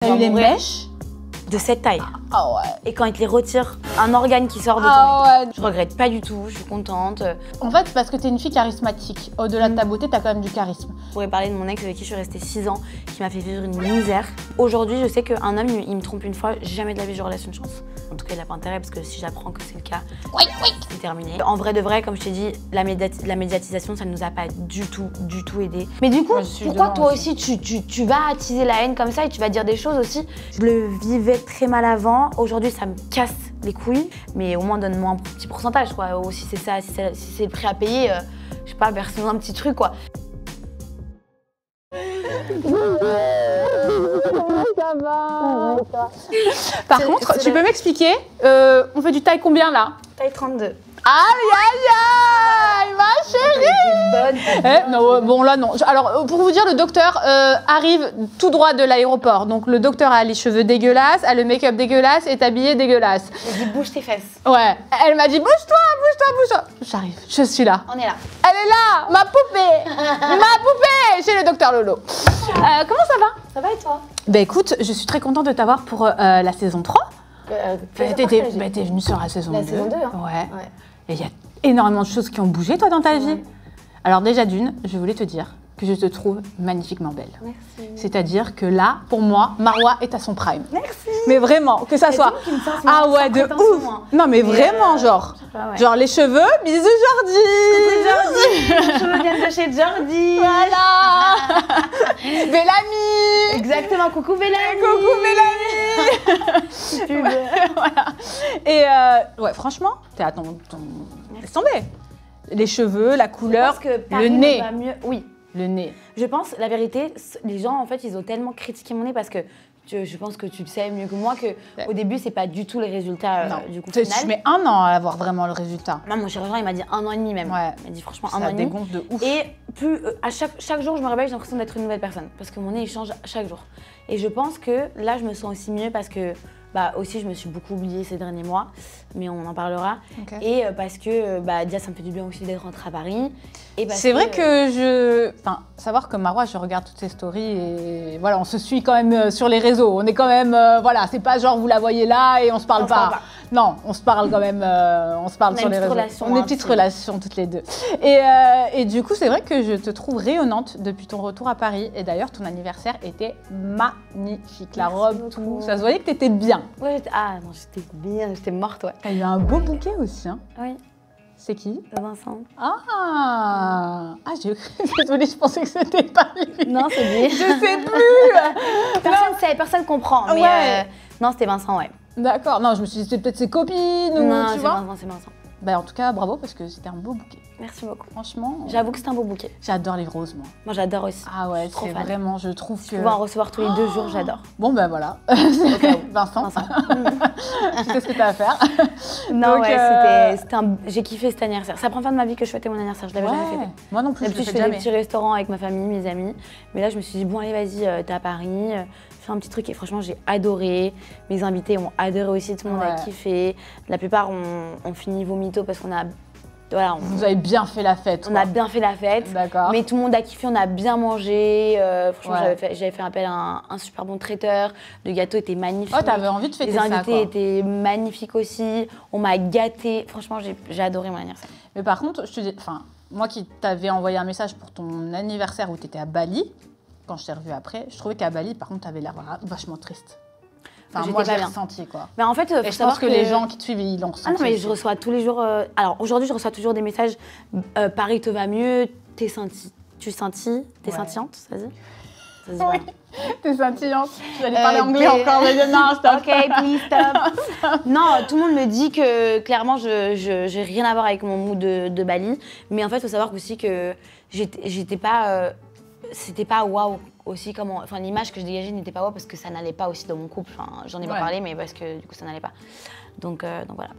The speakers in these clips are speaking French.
T'as eu les mèches de cette taille. Ah ouais. Et quand ils te les retirent, un organe qui sort de ton Ah ouais. Je regrette pas du tout, je suis contente. En fait, c'est parce que t'es une fille charismatique. Au-delà de ta beauté, t'as quand même du charisme. Je pourrais parler de mon ex avec qui je suis restée 6 ans, qui m'a fait vivre une misère. Aujourd'hui, je sais qu'un homme, il me trompe une fois, jamais de la vie je relâche une chance. En tout cas, il n'a pas intérêt parce que si j'apprends que c'est le cas, c'est terminé. En vrai de vrai, comme je t'ai dit, la médiatisation, ça ne nous a pas du tout aidé. Mais du coup, pourquoi toi aussi tu vas attiser la haine comme ça et tu vas dire des choses aussi? Je le vivais très mal avant, aujourd'hui ça me casse les couilles, mais au moins donne-moi un petit pourcentage quoi. Ou si c'est ça, si c'est le prix à payer, je sais pas, verse-moi un petit truc quoi. Ça va. Par contre, tu peux m'expliquer, on fait du taille combien là? Taille 32. Aïe aïe aïe, ma chérie. Non, bon là non. Alors pour vous dire, le docteur arrive tout droit de l'aéroport. Donc le docteur a les cheveux dégueulasses, a le make-up dégueulasse, est habillé dégueulasse. Elle dit bouge tes fesses. Ouais. Elle m'a dit bouge-toi, bouge-toi, bouge-toi. J'arrive, je suis là. On est là. Elle est là, ma poupée, ma poupée, chez le docteur Lolo. Comment ça va? Ça va et toi? Bah écoute, je suis très contente de t'avoir pour la saison 3. T'es venue sur la saison 2. La saison 2, hein. Ouais. Et il y a énormément de choses qui ont bougé, toi, dans ta vie. Alors déjà d'une, je voulais te dire que je te trouve magnifiquement belle. Merci. C'est-à-dire que là, pour moi, Marwa est à son prime. Merci. Mais vraiment, que ça soit... Ah ouais, de ouf. Non, mais vraiment, genre. Genre les cheveux, bisous Jordi. Coucou Jordi. Les cheveux viennent de chez Jordi. Voilà. Bellamy. Exactement, coucou Bellamy. Coucou Bellamy. Voilà. Et ouais, franchement, t'es à ton... Laisse tomber. Les cheveux, la couleur, le nez. Mieux. Oui. Le nez. Je pense, la vérité, les gens, en fait, ils ont tellement critiqué mon nez parce que je pense que tu le sais mieux que moi qu'au début, c'est pas du tout les résultats du coup final. Tu mets 1 an à avoir vraiment le résultat. Non, mon chirurgien, il m'a dit 1 an et demi même. Ouais. Il m'a dit franchement 1 an et demi. Ça dégonfle de ouf. Et plus, à chaque jour, je me réveille, j'ai l'impression d'être une nouvelle personne parce que mon nez, il change chaque jour. Et je pense que là, je me sens aussi mieux parce que aussi, je me suis beaucoup oubliée ces derniers mois, mais on en parlera. Okay. Et parce que déjà, ça me fait du bien aussi d'être rentrée à Paris. C'est vrai que savoir que Marwa, je regarde toutes ses stories et voilà, on se suit quand même sur les réseaux. On est quand même, voilà, c'est pas genre vous la voyez là et on se parle pas. Non, on se parle quand même, on se parle sur les réseaux. On a une petite relation toutes les deux. Et du coup, c'est vrai que je te trouve rayonnante depuis ton retour à Paris. Et d'ailleurs, ton anniversaire était magnifique. La robe, tout. Ça se voyait que t'étais bien. Ouais, j'étais bien, j'étais morte, ouais. T'as eu un beau bouquet aussi, hein? Oui. C'est qui? Vincent. Désolée, je pensais que c'était pas lui. Non, c'est lui. Je sais plus. Personne sait, personne comprend. Mais ouais. Non, c'était Vincent, ouais. D'accord. Non, je me suis dit c'était peut-être ses copines ou non, tu vois. Non, c'est Vincent. En tout cas, bravo parce que c'était un beau bouquet. Merci beaucoup. Franchement. J'avoue que c'est un beau bouquet. J'adore les roses, moi. Moi, j'adore aussi. Ah ouais, c'est vraiment, je trouve que... Je pouvais en recevoir tous les 2 jours, j'adore. Bon, voilà. Vincent. Tu sais ce que t'as à faire. Non, donc, ouais, j'ai kiffé cet anniversaire. C'est la première fois de ma vie que je fêtais mon anniversaire. Je l'avais jamais fêté. Moi non plus, je fais des petits restaurants avec ma famille, mes amis. Mais là, je me suis dit, bon, allez, vas-y, t'es à Paris. Fais un petit truc. Et franchement, j'ai adoré. Mes invités ont adoré aussi. Tout le monde a kiffé. La plupart ont fini vomito parce qu'on a... Voilà, vous avez bien fait la fête. On a bien fait la fête. D'accord. Mais tout le monde a kiffé, on a bien mangé. Franchement, j'avais fait appel à un super bon traiteur. Le gâteau était magnifique. Oh, t'avais envie de fêter ça, Les invités étaient magnifiques aussi. On m'a gâtée. Franchement, j'ai adoré mon anniversaire. Mais par contre, je te dis, moi qui t'avais envoyé un message pour ton anniversaire où t'étais à Bali, quand je t'ai revue après, je trouvais qu'à Bali, par contre, t'avais l'air vachement triste. Moi, j'ai ressenti, quoi. Mais en fait, et je pense que les gens qui te suivent, ils l'ont ressenti. Ah non, mais je reçois tous les jours... Alors, aujourd'hui, je reçois toujours des messages « Paris te va mieux, t'es scintillante », ça se dit? Oui, t'es scintillante. J'allais parler anglais encore, mais non, stop. Ok, please stop. Non, tout le monde me dit que, clairement, j'ai rien à voir avec mon mood de Bali. Mais en fait, il faut savoir aussi que j'étais pas... c'était pas waouh aussi, l'image que je dégageais n'était pas waouh parce que ça n'allait pas aussi dans mon couple. J'en ai pas parlé, mais parce que du coup ça n'allait pas. Donc voilà.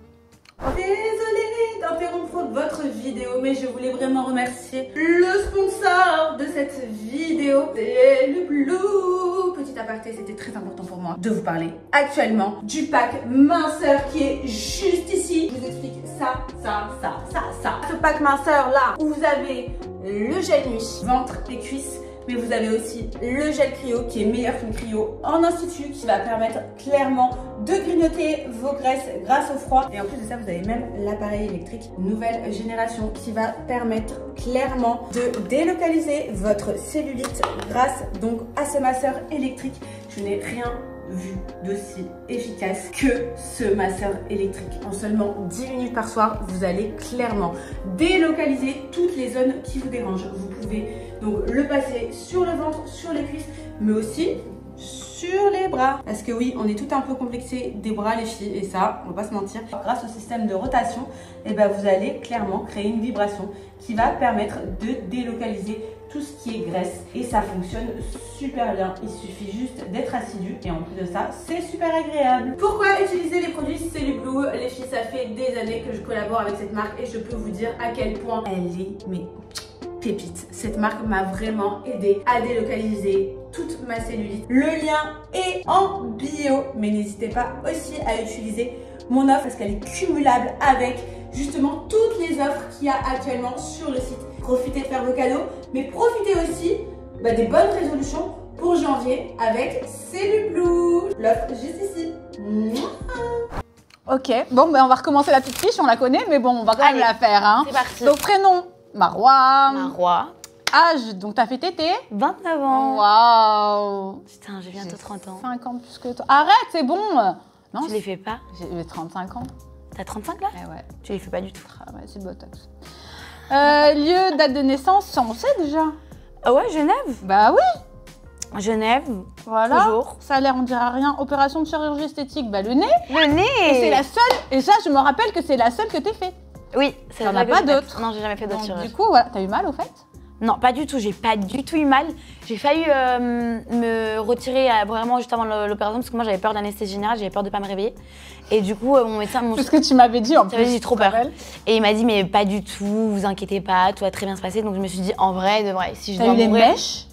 Désolée d'interrompre votre vidéo, mais je voulais vraiment remercier le sponsor de cette vidéo, c'est le Blue. Petit aparté, c'était très important pour moi de vous parler actuellement du pack minceur qui est juste ici. Je vous explique ça. Ce pack minceur là, où vous avez le gel nuit, ventre et cuisses, mais vous avez aussi le gel cryo qui est meilleur qu'une cryo en institut, qui va permettre clairement de grignoter vos graisses grâce au froid. Et en plus de ça, vous avez même l'appareil électrique nouvelle génération qui va permettre clairement de délocaliser votre cellulite grâce donc à ce masseur électrique. Je n'ai rien vu d'aussi efficace que ce masseur électrique. En seulement 10 minutes par soir, vous allez clairement délocaliser toutes les zones qui vous dérangent. Vous pouvez donc le passer sur le ventre, sur les cuisses, mais aussi sur les bras. Parce que oui, on est tout un peu complexé des bras les filles, et ça, on va pas se mentir. Grâce au système de rotation, et ben vous allez clairement créer une vibration qui va permettre de délocaliser tout ce qui est graisse, et ça fonctionne super bien. Il suffit juste d'être assidu, et en plus de ça, c'est super agréable. Pourquoi utiliser les produits Cellublue? Les filles, ça fait des années que je collabore avec cette marque et je peux vous dire à quel point elle est pépite. Cette marque m'a vraiment aidé à délocaliser toute ma cellulite. Le lien est en bio, mais n'hésitez pas aussi à utiliser mon offre parce qu'elle est cumulable avec justement toutes les offres qu'il y a actuellement sur le site. Profitez de faire vos cadeaux, mais profitez aussi des bonnes résolutions pour janvier avec Cellublue. L'offre juste ici. Ok, bon, on va recommencer la petite fiche, on la connaît, mais bon, on va quand même la faire. Hein. C'est parti. Donc, prénom, Marwa. Marwa. Âge, donc t'as fait tété? 29 ans. Waouh. Putain, j'ai bientôt 30 ans. 5 ans plus que toi. Arrête, c'est bon. Non, Tu les fais pas? J'ai 35 ans. T'as 35 là? Ouais. Tu les fais pas du tout. Ah ouais, c'est botox. Lieu, date de naissance, ça on sait déjà. Ah ouais, Genève? Bah oui. Genève, Voilà. toujours. Salaire, on dira rien. Opération de chirurgie esthétique, bah le nez. Le nez. Et c'est la seule. Et ça, je me rappelle que c'est la seule que t'es fait. Oui, c'est T'en vrai as que pas j'ai fait. d'autres. Non, j'ai jamais fait d'autres Donc, chirurgies. du coup, voilà. T'as eu mal au fait? Non, pas du tout. J'ai pas du tout eu mal. J'ai failli me retirer vraiment juste avant l'opération parce que moi j'avais peur de l'anesthésie générale, j'avais peur de pas me réveiller. Et du coup, mon médecin C'est ce que tu m'avais dit en plus. J'avais trop peur. Et il m'a dit mais pas du tout, vous inquiétez pas, tout va très bien se passer. Donc je me suis dit en vrai, de vrai, si je dois T'as eu des mourir. mèches?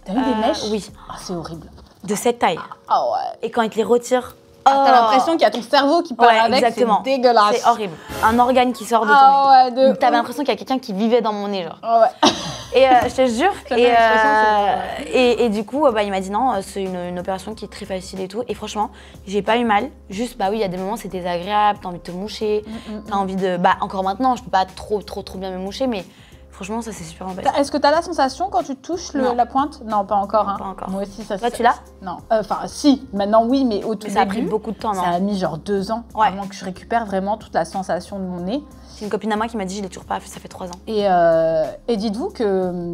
T'as eu des mèches? Oui. Ah, c'est horrible. De cette taille. Ah ouais. Et quand ils te les retirent, T'as l'impression qu'il y a ton cerveau qui part avec, exactement. c'est dégueulasse. C'est horrible. Un organe qui sort de ton nez. Ah ouais, de T'avais l'impression qu'il y a quelqu'un qui vivait dans mon nez, genre. Ah ouais. Et je te jure. Cette expression, Et du coup, il m'a dit non, c'est une opération qui est très facile et tout. Et franchement, j'ai pas eu mal. Juste, oui, il y a des moments, c'est désagréable, t'as envie de te moucher, t'as envie de. Encore maintenant, je peux pas trop bien me moucher, mais franchement, ça c'est super embêtant. Est-ce que t'as la sensation quand tu touches la pointe? Non, pas encore. Non, pas encore. Moi aussi, ça. Toi, tu l'as? Non. Enfin, si. Maintenant, oui, mais au tout Mais ça a début, pris beaucoup de temps, non? Ça a mis genre 2 ans avant que je récupère vraiment toute la sensation de mon nez. C'est une copine à moi qui m'a dit je l'ai toujours pas, ça fait 3 ans. Et dites-vous que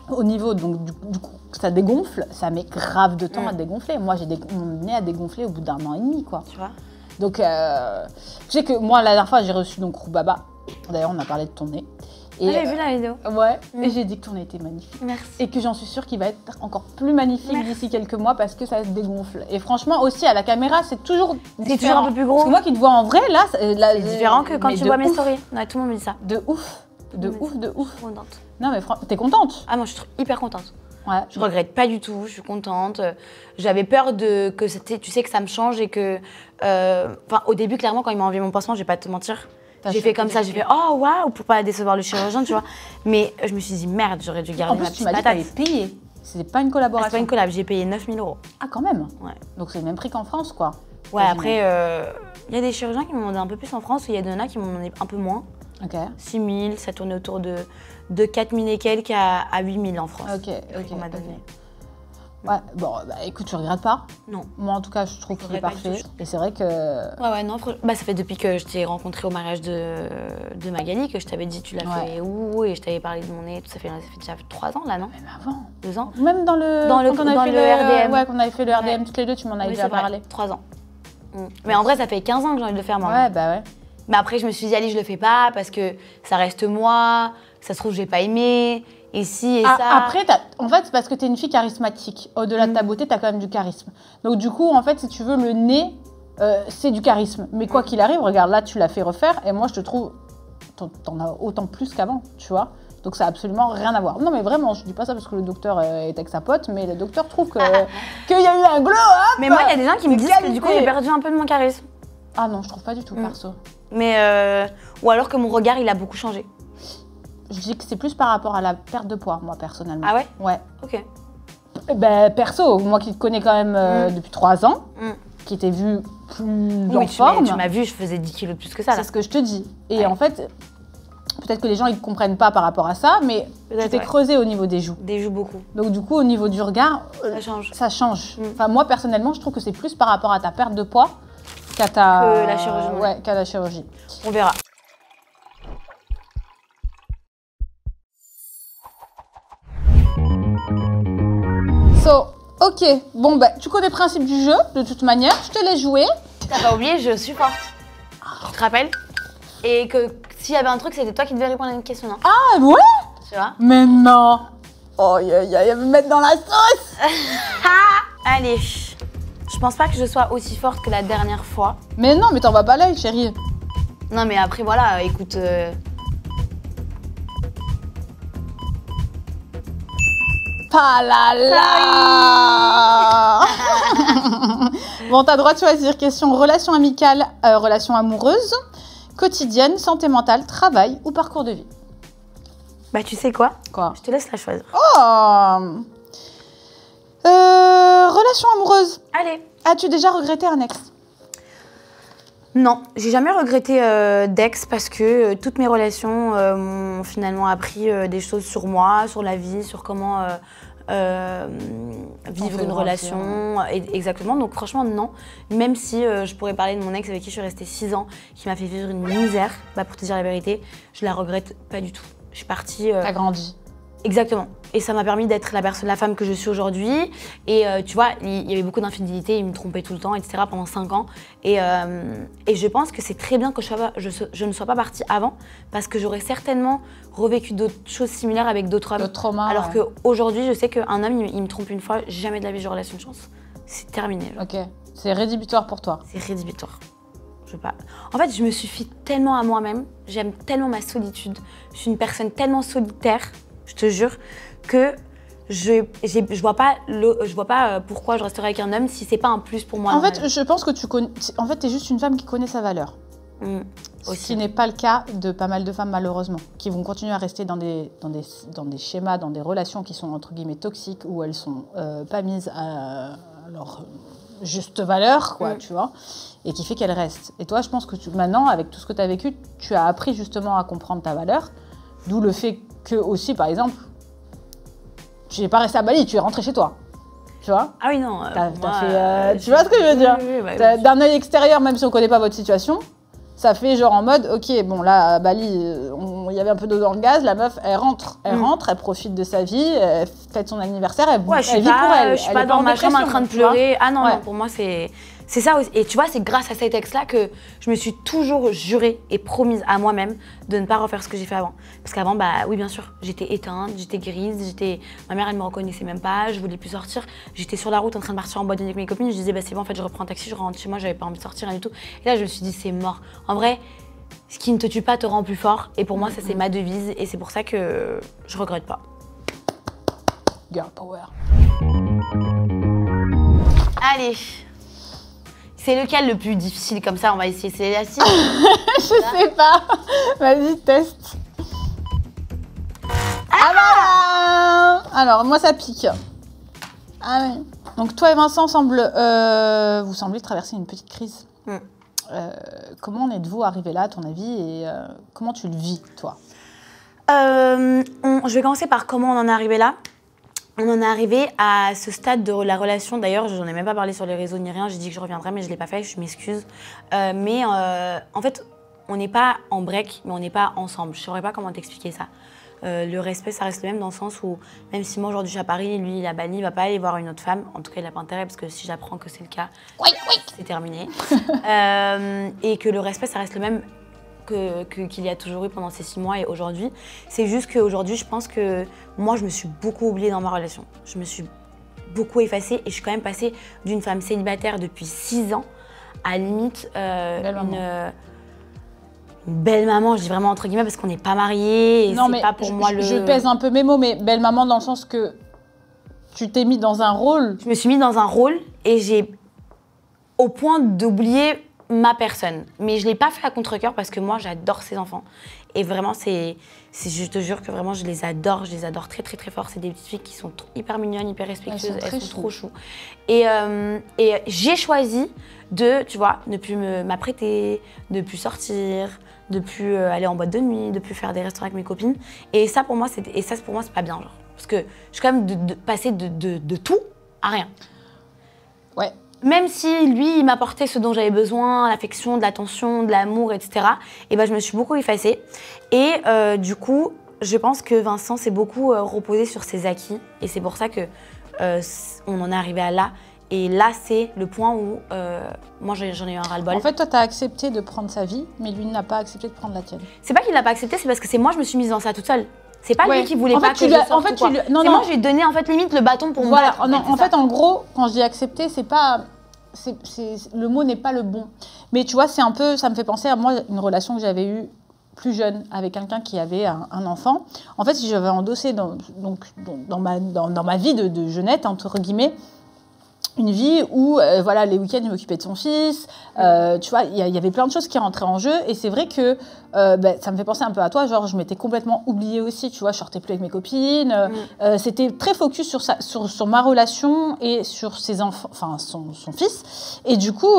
au niveau donc du coup ça dégonfle, ça met grave de temps à dégonfler. Moi mon nez a dégonflé au bout d'1 an et demi quoi. Tu vois. Donc je sais que moi la dernière fois j'ai reçu donc Roubaba. D'ailleurs on a parlé de ton nez. Et j'ai vu la vidéo. Ouais. Et j'ai dit que ton nez était magnifique. Merci. Et que j'en suis sûre qu'il va être encore plus magnifique d'ici quelques mois parce que ça se dégonfle. Et franchement aussi à la caméra c'est toujours différent. C'est toujours un peu plus gros. Parce que moi qui te vois en vrai là, c'est différent que quand tu vois mes stories. Ouais, tout le monde me dit ça. De ouf. De ouf. Je suis contente. Non mais t'es contente? Ah moi je suis hyper contente. Ouais. Je regrette pas du tout, je suis contente. J'avais peur que c'était, tu sais que ça me change et que, au début clairement quand il m'a enlevé mon pansement, je vais pas te mentir, j'ai fait comme ça, j'ai fait oh waouh pour pas décevoir le chirurgien, tu vois. Mais je me suis dit merde, j'aurais dû garder ma petite patate. En plus tu m'as dit que t'avais payé. C'était pas une collaboration. C'est pas une collab, j'ai payé 9 000 €. Ah quand même. Ouais. Donc c'est le même prix qu'en France quoi. Ouais après il y a des chirurgiens qui m'ont demandé un peu plus en France, et il y en a qui m'ont demandé un peu moins. Ok. 6 000, ça tournait autour de 4 000 et quelques à 8 000 en France. Ok. On m'a donné. Ouais, bon, écoute, tu regrettes pas? Non. Moi, en tout cas, je trouve qu'il est parfait. Et c'est vrai que... Ouais, non, ça fait depuis que je t'ai rencontré au mariage de Magali que je t'avais dit tu l'as fait où, et je t'avais parlé de mon nez, tout ça fait déjà 3 ans là, non? Même avant. 2 ans? Même dans le RDM. Ouais, qu'on avait fait le RDM toutes les deux, tu m'en avais déjà parlé. 3 ans. Mais en vrai, ça fait 15 ans que j'ai envie de le faire, moi. Ouais, bah ouais. Mais après, je me suis dit, allez, je le fais pas parce que ça reste moi, ça se trouve, j'ai pas aimé. Et si, et ça. Après, en fait, c'est parce que t'es une fille charismatique. Au-delà de ta beauté, t'as quand même du charisme. Donc, du coup, en fait, si tu veux, le nez, c'est du charisme. Mais quoi qu'il arrive, regarde, là, tu l'as fait refaire. Et moi, je te trouve, t'en as autant plus qu'avant, tu vois. Donc, ça n'a absolument rien à voir. Non, mais vraiment, je dis pas ça parce que le docteur est avec sa pote, mais le docteur trouve qu'il y a eu un glow-up. Mais moi, il y a des gens qui me disent que du coup, j'ai perdu un peu de mon charisme. Ah non, je trouve pas du tout, perso. Mais, ou alors que mon regard, il a beaucoup changé. je dis que c'est plus par rapport à la perte de poids, moi, personnellement. Ah ouais? Ouais. Ok. Ben, perso, moi qui te connais quand même depuis 3 ans, qui t'ai vu plus en forme. Tu m'as vu, je faisais 10 kilos de plus que ça. C'est ce que je te dis. Et en fait, peut-être que les gens, ils ne comprennent pas par rapport à ça, mais tu t'es creusé au niveau des joues. Des joues beaucoup. Donc du coup, au niveau du regard, ça change. Ça change. Enfin, moi, personnellement, je trouve que c'est plus par rapport à ta perte de poids qu'à la chirurgie. Ouais, qu'à la chirurgie. On verra. Ok, bon bah tu connais le principe du jeu, de toute manière, je te laisse jouer. T'as pas oublié, je suis forte. Tu te rappelles? Et que s'il y avait un truc, c'était toi qui devais répondre à une question, non? Ah ouais? Tu vois? Mais non. Oh, il va me mettre dans la sauce. Allez, je pense pas que je sois aussi forte que la dernière fois. Mais non, mais t'en vas pas l'œil, chérie. Non mais après voilà, écoute... Ah là là. Bon, t'as le droit de choisir. Question relation amicale, relation amoureuse, quotidienne, santé mentale, travail ou parcours de vie. Bah tu sais quoi? Quoi? Je te laisse la choisir. Oh. Relation amoureuse. Allez. As-tu déjà regretté un ex? Non, j'ai jamais regretté d'ex parce que toutes mes relations m'ont finalement appris des choses sur moi, sur la vie, sur comment vivre une relation. Exactement, donc franchement non. Même si je pourrais parler de mon ex avec qui je suis restée 6 ans, qui m'a fait vivre une misère, bah, pour te dire la vérité, je la regrette pas du tout. Je suis partie... T'as grandi. Exactement. Et ça m'a permis d'être la femme que je suis aujourd'hui. Et tu vois, il y avait beaucoup d'infidélité, il me trompait tout le temps, etc. pendant 5 ans. Et je pense que c'est très bien que je ne sois pas partie avant, parce que j'aurais certainement revécu d'autres choses similaires avec d'autres hommes. D'autres traumas. Alors qu'aujourd'hui, je sais qu'un homme, il me trompe une fois, jamais de la vie j'aurai relation de chance. C'est terminé. Genre. Ok. C'est rédhibitoire pour toi. C'est rédhibitoire. Je veux pas. En fait, je me suffis tellement à moi-même. J'aime tellement ma solitude. Je suis une personne tellement solitaire. Je te jure que je vois pas pourquoi je resterai avec un homme si c'est pas un plus pour moi. En fait, je pense que t'es juste une femme qui connaît sa valeur. Ce qui n'est pas le cas de pas mal de femmes, malheureusement, qui vont continuer à rester dans des schémas, dans des relations qui sont entre guillemets toxiques, où elles sont pas mises à leur juste valeur, quoi, tu vois, et qui fait qu'elles restent. Et toi, je pense que maintenant, avec tout ce que tu as vécu, tu as appris justement à comprendre ta valeur, d'où le fait que aussi, par exemple, tu n'es pas resté à Bali, tu es rentré chez toi. Tu vois? Ah oui, non. Tu vois ce que je veux dire? Oui, d'un œil extérieur, même si on ne connaît pas votre situation, ça fait genre en mode, ok, bon là, à Bali, il y avait un peu d'eau dans le gaz, la meuf, elle rentre, elle profite de sa vie, elle fête son anniversaire, elle vit pour elle. Je suis pas dans ma chambre en train de pleurer. Ah non, non, pour moi, c'est ça aussi. Et tu vois, c'est grâce à cet ex-là que je me suis toujours jurée et promise à moi-même de ne pas refaire ce que j'ai fait avant. Parce qu'avant, bah oui, bien sûr, j'étais éteinte, j'étais grise, ma mère, elle me reconnaissait même pas, je voulais plus sortir. J'étais sur la route en train de partir en boîte de nuit avec mes copines, je disais, bah c'est bon, en fait, je reprends un taxi, je rentre chez moi, j'avais pas envie de sortir, rien du tout. Et là, je me suis dit, c'est mort. En vrai, ce qui ne te tue pas te rend plus fort. Et pour moi, ça, c'est ma devise. Et c'est pour ça que je regrette pas. Girl power. Allez. C'est lequel le plus difficile comme ça? On va essayer. C'est l'acide. Je sais pas. Vas-y, teste. Ah voilà. Alors, moi, ça pique. Ah oui. Donc, toi et Vincent vous semblez traverser une petite crise. Comment en êtes-vous arrivés là, à ton avis, et comment tu le vis, toi? Je vais commencer par comment on en est arrivé là. On en est arrivé à ce stade de la relation. D'ailleurs, je n'en ai même pas parlé sur les réseaux ni rien. J'ai dit que je reviendrai, mais je ne l'ai pas fait. Je m'excuse. En fait, on n'est pas en break, mais on n'est pas ensemble. Je ne saurais pas comment t'expliquer ça. Le respect, ça reste le même dans le sens où, même si moi aujourd'hui je suis à Paris, lui il est à Bali, il ne va pas aller voir une autre femme. En tout cas, il n'a pas intérêt parce que si j'apprends que c'est le cas, c'est terminé. Et que le respect, ça reste le même qu'il y a toujours eu pendant ces 6 mois et aujourd'hui. C'est juste qu'aujourd'hui, je pense que moi, je me suis beaucoup oubliée dans ma relation. Je me suis beaucoup effacée et je suis quand même passée d'une femme célibataire depuis 6 ans à limite une belle maman, je dis vraiment entre guillemets parce qu'on n'est pas mariés et c'est pas pour moi le... Je pèse un peu mes mots, mais belle maman dans le sens que tu t'es mis dans un rôle. Je me suis mis dans un rôle et j'ai au point d'oublier ma personne. Mais je ne l'ai pas fait à contre-cœur parce que moi, j'adore ces enfants. Et vraiment, je te jure que vraiment, je les adore très très très fort. C'est des petites filles qui sont hyper mignonnes, hyper respectueuses, elles sont trop chou. Et j'ai choisi de, tu vois, ne plus m'apprêter, de plus sortir, de plus aller en boîte de nuit, de plus faire des restaurants avec mes copines. Et ça, pour moi, c'est pas bien, genre. Parce que je suis quand même passer de tout à rien. Ouais. Même si lui, il m'apportait ce dont j'avais besoin, l'affection, de l'attention, de l'amour, etc., et ben, je me suis beaucoup effacée. Et du coup, je pense que Vincent s'est beaucoup reposé sur ses acquis. Et c'est pour ça que on en est arrivé à là. Et là, c'est le point où moi, j'en ai eu un ras-le-bol. En fait, toi, tu as accepté de prendre sa vie, mais lui n'a pas accepté de prendre la tienne. C'est pas qu'il l'a pas accepté, c'est parce que c'est moi, je me suis mise dans ça toute seule. C'est pas lui qui voulait pas que je sorte. En fait, moi, je lui ai donné en fait limite le bâton pour voilà. me battre. En fait, en gros, quand je dis accepter, c'est pas, le mot n'est pas le bon. Mais tu vois, c'est un peu, ça me fait penser à moi une relation que j'avais eue plus jeune avec quelqu'un qui avait un enfant. En fait, si j'avais endossé dans ma vie de jeunette entre guillemets, une vie où, voilà, les week-ends, je m'occupais de son fils. Tu vois, il y avait plein de choses qui rentraient en jeu. Et c'est vrai que ça me fait penser un peu à toi. Genre, je m'étais complètement oubliée aussi. Tu vois, je sortais plus avec mes copines. C'était très focus sur ma relation et sur ses enfants, enfin, son fils. Et du coup,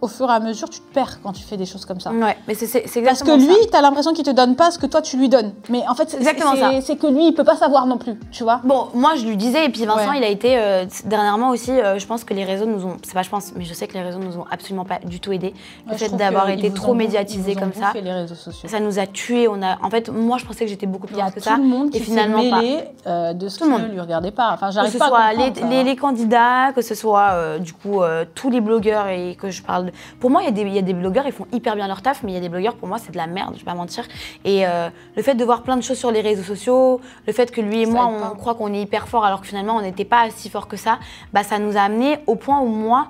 au fur et à mesure, tu te perds quand tu fais des choses comme ça. Ouais, mais c'est exactement parce que lui, tu as l'impression qu'il te donne pas ce que toi, tu lui donnes. Mais en fait, c'est que lui, il peut pas savoir non plus, tu vois. Bon, moi, je lui disais, et puis Vincent, il a été, dernièrement aussi, je pense que les réseaux nous ont, c'est pas je pense, mais je sais que les réseaux nous ont absolument pas du tout aidés. Le fait d'avoir été trop médiatisés comme ça, les réseaux sociaux. Ça nous a tués. En fait, moi, je pensais que j'étais beaucoup plus forte que ça. Il y a tout le monde qui s'est mêlé de ce qui ne lui regardait pas. Enfin, j'arrive pas à comprendre. Que ce soit les candidats, que ce soit, du coup, tous les blogueurs et que je parle de... Pour moi, il y a des blogueurs, ils font hyper bien leur taf, mais il y a des blogueurs, pour moi, c'est de la merde, je vais pas mentir. Et le fait de voir plein de choses sur les réseaux sociaux, le fait que lui et moi, on croit qu'on est hyper fort alors que finalement, on n'était pas si fort que ça, bah, ça nous a amené au point où moi,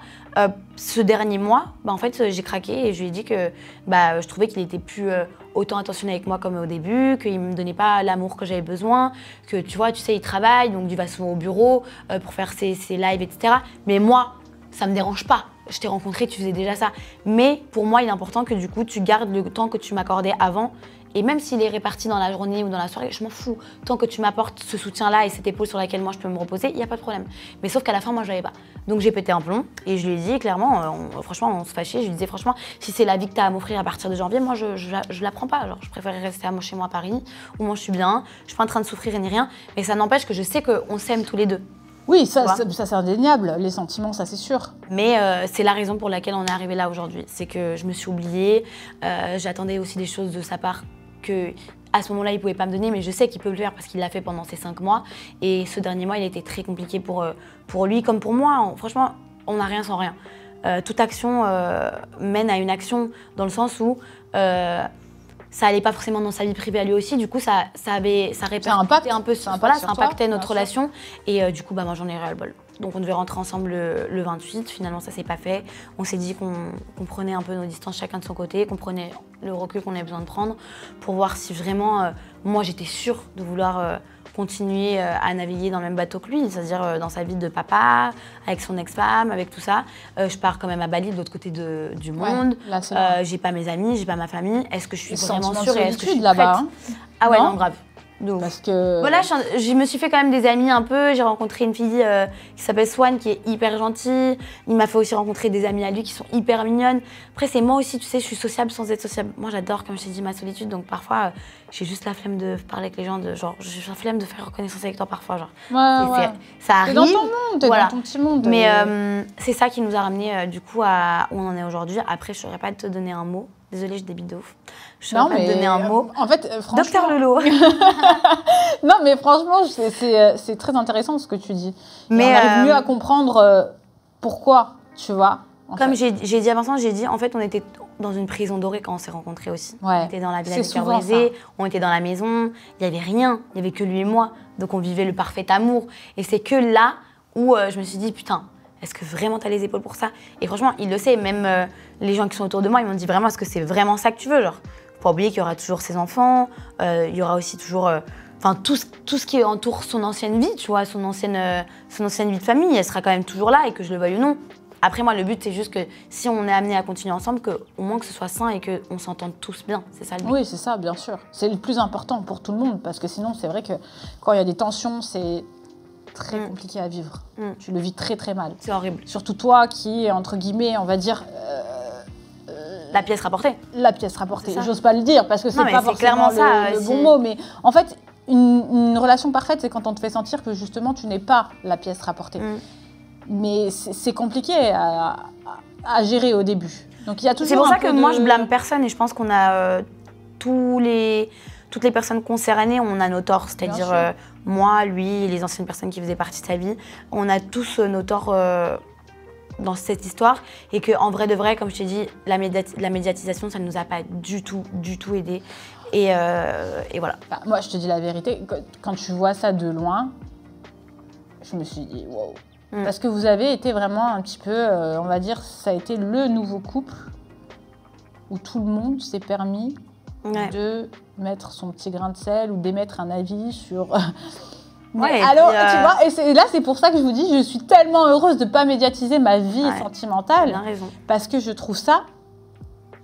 ce dernier mois, bah, en fait, j'ai craqué et je lui ai dit que bah, je trouvais qu'il était plus autant attentionné avec moi comme au début, qu'il me donnait pas l'amour que j'avais besoin, que tu vois, tu sais, il travaille, donc il va souvent au bureau pour faire ses lives, etc. Mais moi, ça me dérange pas. Je t'ai rencontré, tu faisais déjà ça. Mais pour moi, il est important que du coup, tu gardes le temps que tu m'accordais avant. Et même s'il est réparti dans la journée ou dans la soirée, je m'en fous. Tant que tu m'apportes ce soutien-là et cette épaule sur laquelle moi je peux me reposer, il n'y a pas de problème. Mais sauf qu'à la fin, moi, je l'avais pas. Donc j'ai pété un plomb et je lui ai dit clairement, franchement, on se fâchait. Je lui disais franchement, si c'est la vie que tu as à m'offrir à partir de janvier, moi, je la prends pas. Genre, je préférerais rester chez moi à Paris où moi je suis bien. Je suis pas en train de souffrir ni rien. Mais ça n'empêche que je sais qu'on s'aime tous les deux. Oui, ça c'est indéniable, les sentiments, ça c'est sûr. Mais c'est la raison pour laquelle on est arrivé là aujourd'hui. C'est que je me suis oubliée, j'attendais aussi des choses de sa part que à ce moment-là, il ne pouvait pas me donner, mais je sais qu'il peut le faire parce qu'il l'a fait pendant ces 5 mois. Et ce dernier mois, il a été très compliqué pour lui comme pour moi. Franchement, on n'a rien sans rien. Toute action mène à une action dans le sens où ça allait pas forcément dans sa vie privée à lui aussi, du coup ça répercutait un peu, ça impactait notre relation et du coup bah moi j'en ai ras-le-bol. Donc on devait rentrer ensemble le 28, finalement ça s'est pas fait. On s'est dit qu'on prenait un peu nos distances chacun de son côté, qu'on prenait le recul qu'on avait besoin de prendre pour voir si vraiment moi j'étais sûre de vouloir continuer à naviguer dans le même bateau que lui, c'est-à-dire dans sa vie de papa, avec son ex-femme, avec tout ça. Je pars quand même à Bali, de l'autre côté du monde. J'ai pas mes amis, j'ai pas ma famille. Est-ce que je suis vraiment sûre et est-ce que je suis prête là-bas, Ah ouais, non, grave. Parce que... Voilà, je me suis fait quand même des amis un peu. J'ai rencontré une fille qui s'appelle Swan, qui est hyper gentille. Il m'a fait aussi rencontrer des amies à lui qui sont hyper mignonnes. Après, c'est moi aussi, tu sais, je suis sociable sans être sociable. Moi, j'adore, comme je t'ai dit, ma solitude. Donc parfois, j'ai juste la flemme de parler avec les gens. Genre, j'ai la flemme de faire reconnaissance avec toi parfois. Genre. Ouais. Ça arrive. T'es dans ton monde, t'es dans ton petit monde. Mais c'est ça qui nous a ramenés du coup à où on en est aujourd'hui. Après, je ne saurais pas te donner un mot. Désolée, je débite de ouf. Je ne saurais pas te donner un mot. En fait, franchement... Docteur Lolo. Non, mais franchement, c'est très intéressant ce que tu dis. Mais on arrive mieux à comprendre pourquoi, tu vois. Comme j'ai dit à Vincent, en fait, on était dans une prison dorée quand on s'est rencontrés aussi. Ouais. On était dans la villa déterrorisée, on était dans la maison, il n'y avait rien, il n'y avait que lui et moi. Donc on vivait le parfait amour. Et c'est que là où je me suis dit, putain, est-ce que vraiment tu as les épaules pour ça? Et franchement, il le sait, même les gens qui sont autour de moi, ils m'ont dit vraiment, est-ce que c'est vraiment ça que tu veux? Genre, faut pas oublier qu'il y aura toujours ses enfants, il y aura aussi toujours tout ce qui entoure son ancienne vie, tu vois, son ancienne vie de famille, elle sera quand même toujours là, et que je le veuille ou non. Après, moi, le but, c'est juste que si on est amené à continuer ensemble, au moins que ce soit sain et qu'on s'entende tous bien. C'est ça le but. Oui, c'est ça, bien sûr. C'est le plus important pour tout le monde, parce que sinon, c'est vrai que quand il y a des tensions, c'est très compliqué à vivre. Tu le vis très, très mal. C'est horrible. Surtout toi qui, entre guillemets, on va dire... la pièce rapportée. La pièce rapportée. J'ose pas le dire, parce que c'est pas forcément le bon mot, mais en fait... Une relation parfaite, c'est quand on te fait sentir que justement tu n'es pas la pièce rapportée. Mais c'est compliqué à gérer au début. Donc il y a toujours. C'est pour ça que moi je blâme personne et je pense qu'on a toutes les personnes concernées, on a nos torts. C'est-à-dire moi, lui, les anciennes personnes qui faisaient partie de sa vie, on a tous nos torts dans cette histoire et qu'en vrai de vrai, comme je t'ai dit, la médiatisation, ça ne nous a pas du tout aidé. Et voilà. Bah, moi, je te dis la vérité, quand tu vois ça de loin, je me suis dit, wow. Parce que vous avez été vraiment un petit peu, on va dire, ça a été le nouveau couple où tout le monde s'est permis de mettre son petit grain de sel ou d'émettre un avis sur... alors, tu vois, et là, c'est pour ça que je vous dis, je suis tellement heureuse de ne pas médiatiser ma vie sentimentale. Bien raison. Parce que je trouve ça,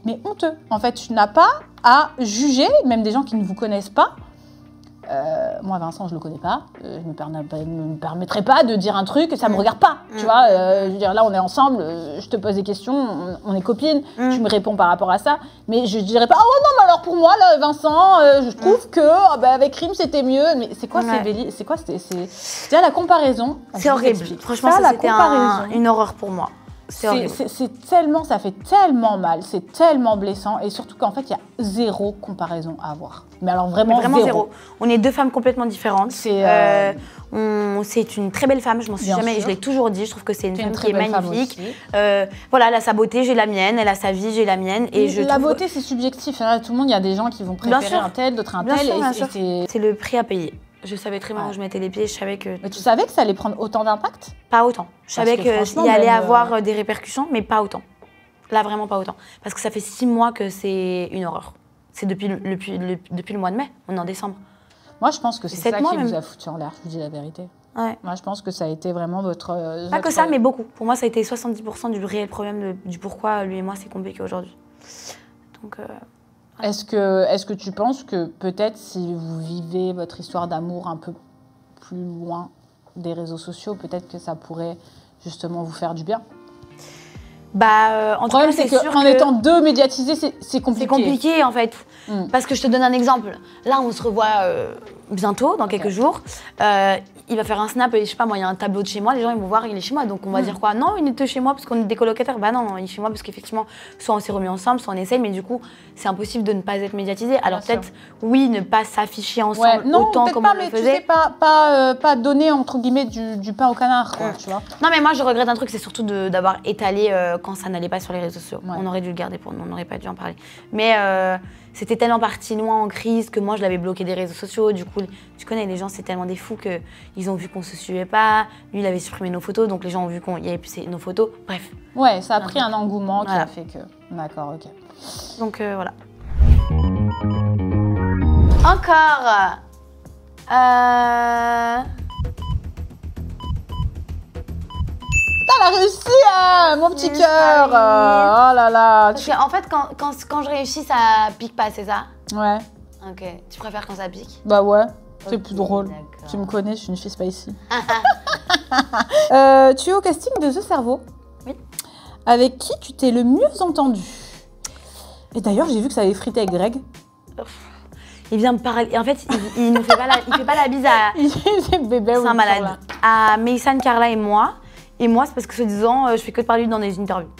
mais honteux. En fait, tu n'as pas à juger, même des gens qui ne vous connaissent pas. Moi, Vincent, je le connais pas. Je me permettrai pas de dire un truc, ça me regarde pas. Tu vois, je veux dire, là, on est ensemble, je te pose des questions, on est copines, tu me réponds par rapport à ça. Mais je dirais pas, oh non, mais alors pour moi, là, Vincent, je trouve que avec Rim, c'était mieux. Mais c'est quoi c'est quoi c'est déjà la comparaison. C'est horrible. Franchement, ça c'était une horreur pour moi. C'est tellement, ça fait tellement mal, c'est tellement blessant et surtout qu'en fait il y a zéro comparaison à avoir. Mais alors vraiment zéro. On est deux femmes complètement différentes. C'est une très belle femme, je m'en suis jamais, je l'ai toujours dit. Je trouve que c'est une femme qui est magnifique. Voilà, elle a sa beauté, j'ai la mienne. Elle a sa vie, j'ai la mienne. Et la beauté c'est subjectif. Hein. Tout le monde, il y a des gens qui vont préférer un tel, d'autres un tel. C'est le prix à payer. Je savais très bien où je mettais les pieds, je savais que... Mais tu savais que ça allait prendre autant d'impact? Pas autant. Je savais qu'il allait avoir des répercussions, mais pas autant. Là, vraiment pas autant. Parce que ça fait 6 mois que c'est une horreur. C'est depuis le mois de mai, on est en décembre. Moi, je pense que c'est ça qui vous a foutu en l'air, je vous dis la vérité. Ouais. Moi, je pense que ça a été vraiment votre... Pas que ça, mais beaucoup. Pour moi, ça a été 70% du réel problème du pourquoi lui et moi, c'est compliqué aujourd'hui. Donc... Est-ce que tu penses que peut-être si vous vivez votre histoire d'amour un peu plus loin des réseaux sociaux, peut-être que ça pourrait justement vous faire du bien? En tout cas, c'est sûr qu'en étant deux médiatisés, c'est compliqué. C'est compliqué en fait. Parce que je te donne un exemple. Là, on se revoit bientôt, dans quelques jours. Il va faire un snap et je sais pas, moi, il y a un tableau de chez moi. Les gens, ils vont voir, il est chez moi. Donc, on va dire quoi? Non, il était chez moi parce qu'on est des colocataires. Bah non, il est chez moi parce qu'effectivement, soit on s'est remis ensemble, soit on essaye. Mais du coup, c'est impossible de ne pas être médiatisé. Alors, peut-être, oui, ne pas s'afficher ensemble autant comme on le faisait. Tu sais, pas donner, entre guillemets, du pain au canard, quoi, tu vois. Non, mais moi, je regrette un truc, c'est surtout d'avoir étalé quand ça n'allait pas sur les réseaux sociaux. On aurait dû le garder pour nous, on n'aurait pas dû en parler. Mais c'était tellement parti loin en crise que moi, je l'avais bloqué des réseaux sociaux. Du coup, tu connais, les gens, c'est tellement des fous qu'ils ont vu qu'on se suivait pas. Lui, il avait supprimé nos photos, donc les gens ont vu qu'il y avait plus nos photos. Bref. Ouais, ça a pris un engouement qui a fait que... D'accord, ok. Donc, voilà. Encore T'as réussi, mon petit cœur. Oh là là. Parce qu'en fait, quand je réussis, ça pique pas, c'est ça? Ouais. Ok. Tu préfères quand ça pique? Bah ouais, c'est plus drôle. Tu me connais, je suis une fille spicy. Tu es au casting de The Cerveau. Oui. Avec qui tu t'es le mieux entendu? Et d'ailleurs, j'ai vu que ça avait frité avec Greg. Il vient me parler. En fait, il ne fait pas la bise à... C'est un malade. À Meysan, Carla et moi. Et moi, c'est parce que soi-disant, je fais que de parler dans des interviews.